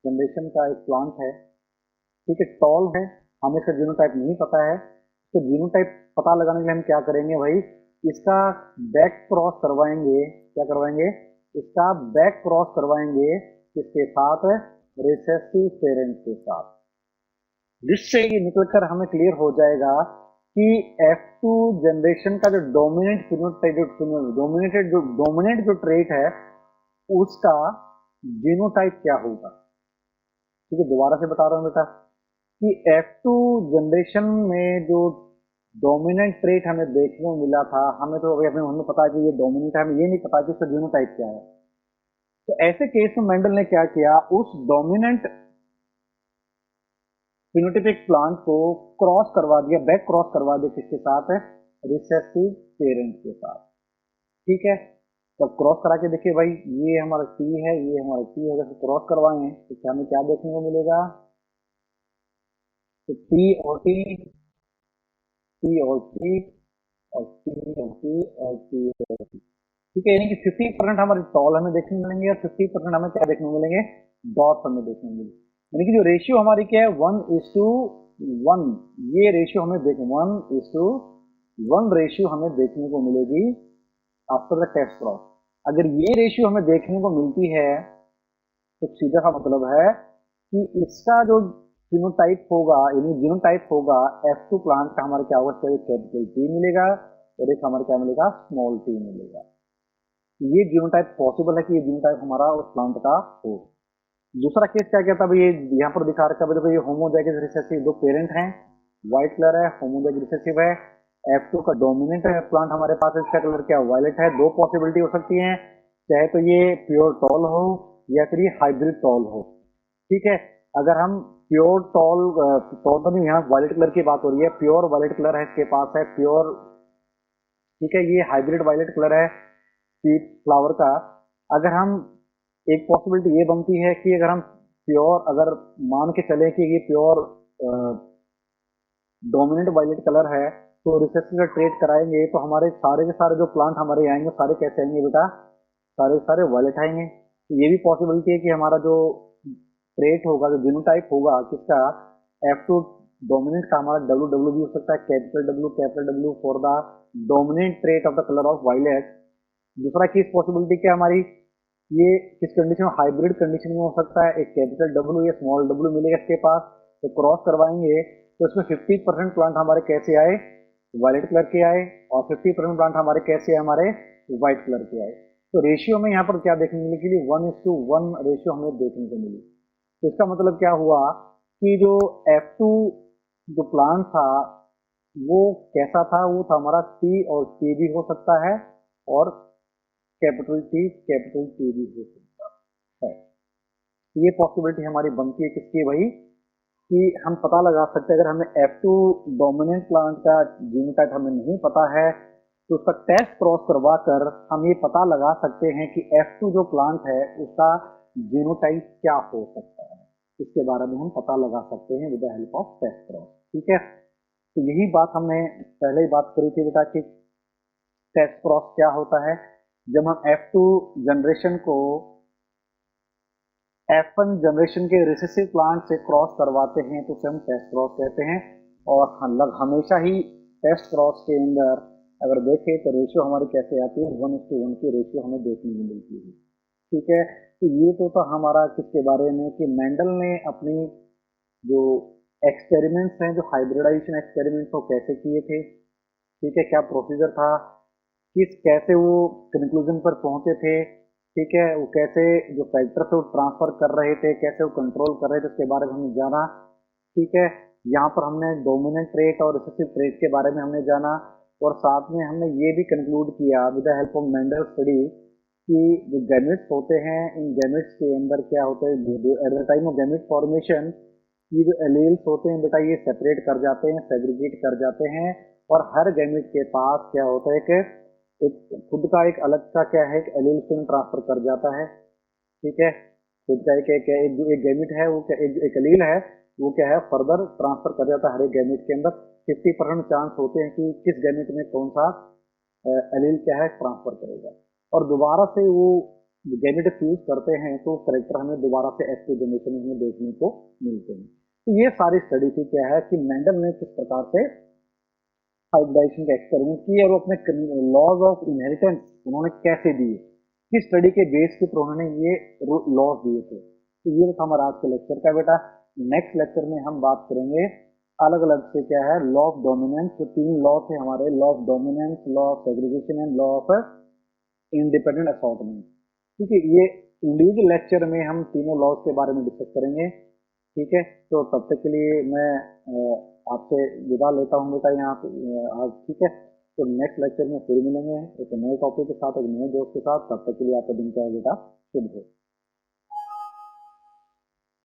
Speaker 1: जनरेशन का एक प्लांट है। ठीक है, टॉल है, हमें इसका जीनोटाइप नहीं पता है, तो जीनोटाइप पता लगाने के लिए हम क्या करेंगे भाई, इसका बैक क्रॉस करवाएंगे। क्या करवाएंगे, इसका बैक क्रॉस करवाएंगे किसके साथ, रिसेसिव पेरेंट के साथ, जिससे ये निकलकर हमें क्लियर हो जाएगा कि F2 जनरेशन का जो डोमिनेंट डोमिनेंट जो ट्रेट है उसका जीनोटाइप क्या होगा। ठीक है, दोबारा से बता रहा हूं बेटा कि F2 जनरेशन में जो डोमिनेंट ट्रेट हमें देखने को मिला था, हमें तो अभी हमें पता है कि ये डोमिनेंट है, हमें ये नहीं पता कि इसका जीनोटाइप क्या है। तो ऐसे केस में मेंडल ने क्या किया, उस डोमिनेंट फिनोटाइपिक प्लांट को क्रॉस करवा दिया, बैक क्रॉस करवा दिया किसके साथ है, रिसेसिव पेरेंट के साथ। ठीक है, तो क्रॉस करा के देखिए भाई, ये हमारा टी है, ये हमारा टी है, अगर क्रॉस करवाएं तो हमें क्या देखने को मिलेगा, तो टी और टी, टी और टी और टी और टी और टी और टी। ठीक है, यानी कि 50% हमारे टॉल हमें देखने को मिलेंगे और 50% हमें क्या देखने को मिलेंगे, डॉट्स हमें देखने को मिलेंगे। यानी कि जो रेशियो हमारी क्या है, 1:1, ये रेशियो हमें 1:1 रेशियो हमें देखने को मिलेगी आफ्टर द टेस्ट क्रॉस। अगर ये रेशियो हमें देखने को मिलती है तो सीधा सा मतलब है कि इसका जो फिनोटाइप होगा, यानी जीनोटाइप होगा F2 प्लांट का, हमारा क्या होगा, कैपिटल टी मिलेगा और एक हमारा क्या मिलेगा, स्मॉल टी मिलेगा। ये जीनोटाइप पॉसिबल है कि ये जीनोटाइप हमारा उस प्लांट का हो। दूसरा केस क्या कहता है, ये यहाँ पर दिखा रखा है, देखो ये होमोजाइगस रिसेसिव, दो पेरेंट हैं, व्हाइट कलर है, होमोजाइगस रिसेसिव है, F2 का डोमिनेंट है प्लांट हमारे पास, इसका कलर क्या, वायलेट है। दो पॉसिबिलिटी हो सकती है, चाहे तो ये प्योर टॉल हो या फिर ये हाइब्रिड टॉल हो। ठीक है, अगर हम प्योर टॉल तो नहीं, यहाँ वायलेट कलर की बात हो रही है, प्योर वायलेट कलर है इसके पास है, प्योर। ठीक है, ये हाइब्रिड वायलेट कलर है फ्लावर का। अगर हम, एक पॉसिबिलिटी ये बनती है कि अगर हम प्योर, अगर मान के चले कि ये प्योर डोमिनेंट वायलेट कलर है, तो रिसेसिव का ट्रेट कराएंगे तो हमारे सारे के सारे जो प्लांट हमारे आएंगे सारे कैसे आएंगे बेटा, सारे सारे वायलेट आएंगे। तो ये भी पॉसिबिलिटी है कि हमारा जो ट्रेट होगा, जो जीनोटाइप होगा किसका, F2 डोमिनेंट का, हमारा डब्ल्यू भी हो सकता है, capital W for the dominant trait of the colour of violet. दूसरा केस पॉसिबिलिटी क्या हमारी, ये किस कंडीशन में, हाइब्रिड कंडीशन में हो सकता है, एक कैपिटल डब्ल्यू या स्मॉल डब्ल्यू मिलेगा इसके पास, तो क्रॉस करवाएंगे तो इसमें 50% प्लांट हमारे कैसे आए, वायलेट कलर के आए, और 50% प्लांट हमारे कैसे आए, हमारे व्हाइट कलर के आए। तो रेशियो में यहाँ पर क्या देखने को मिली कि 1:1 रेशियो हमें देखने को मिली। तो इसका मतलब क्या हुआ कि जो F2 जो प्लांट था वो कैसा था, वो था हमारा टी और टी भी हो सकता है और कैपिटल टी भी हो सकता है। ये पॉसिबिलिटी हमारी बनती है किसकी भाई, कि हम पता लगा सकते हैं, अगर हमें F2 डोमिनेंट प्लांट का जीनोटाइप हमें नहीं पता है तो उसका टेस्ट क्रॉस करवा कर हम ये पता लगा सकते हैं कि F2 जो प्लांट है उसका जीनोटाइप क्या हो सकता है, इसके बारे में हम पता लगा सकते हैं with the help of test cross. ठीक है, तो यही बात हमने पहले ही बात करी थी बेटा कि टेस्ट क्रॉस क्या होता है? जब हम F2 जनरेशन को F1 जनरेशन के रिसेसिव प्लांट से क्रॉस करवाते हैं तो उसे हम टेस्ट क्रॉस कहते हैं। और हमेशा ही टेस्ट क्रॉस के अंदर अगर देखें तो रेशियो हमारी कैसे आती है, 1:1 की रेशियो हमें देखने को मिलती है। ठीक है, तो ये तो था हमारा किसके बारे में कि मेंडल ने अपनी जो एक्सपेरिमेंट्स हैं, जो हाइब्रिडाइजेशन एक्सपेरिमेंट्स, वो कैसे किए थे। ठीक है, क्या प्रोसीजर था, कैसे वो कंक्लूजन पर पहुंचे थे। ठीक है, वो कैसे जो फैक्टर थे वो ट्रांसफर कर रहे थे, कैसे वो कंट्रोल कर रहे थे, उसके बारे में हमने जाना। ठीक है, यहाँ पर हमने डोमिनेंट ट्रेट और रिसेसिव ट्रेट के बारे में हमने जाना। और साथ में हमने ये भी कंक्लूड किया with the help of Mendel study कि जो गैमेट्स होते हैं, इन गैमेट्स के अंदर क्या होता है, at the time of gamete formation ये जो एलील्स होते हैं बेटा, ये सेपरेट कर जाते हैं, सेग्रीगेट कर जाते हैं। और हर गैमेट के पास क्या होता है कि एक खुद का एक अलग सा क्या है, एक एलील ट्रांसफर कर जाता है। ठीक है, खुद का एक गैमेट है, वो एक एलील है, वो क्या है फर्दर ट्रांसफर कर जाता है हर एक गैमेट के अंदर। 50% चांस होते हैं कि किस गैमेट में कौन सा एलील क्या है ट्रांसफर करेगा। और दोबारा से वो गैमेट फ्यूज करते हैं तो करेक्टर हमें दोबारा से F2 जनरेशन में देखने को मिलते हैं। तो ये सारी स्टडी थी क्या है कि मेंडल ने किस प्रकार से हाइब्रिडाइजेशन का एक्सपेरिमेंट किया और अपने लॉज ऑफ इनहेरिटेंस उन्होंने कैसे दिए, किस स्टडी के बेस के ऊपर उन्होंने ये लॉज दिए थे। तो ये था हमारा आज के लेक्चर का बेटा। नेक्स्ट लेक्चर में हम बात करेंगे अलग अलग से क्या है लॉ ऑफ डोमिनेंस। जो 3 लॉ थे हमारे, law of dominance, law of segregation and law of independent assortment. ठीक है, ये इंडिविजुअल लेक्चर में हम तीनों लॉज के बारे में डिस्कस करेंगे। ठीक है, तो तब तक के लिए मैं आपसे विदा लेता हूँ बेटा यहाँ पे आज। ठीक है, तो नेक्स्ट लेक्चर में फिर मिलेंगे एक नए टॉपिक के साथ, एक नए दोस्त के साथ। तब तक के लिए आपका दिन का बेटा शुभ हो।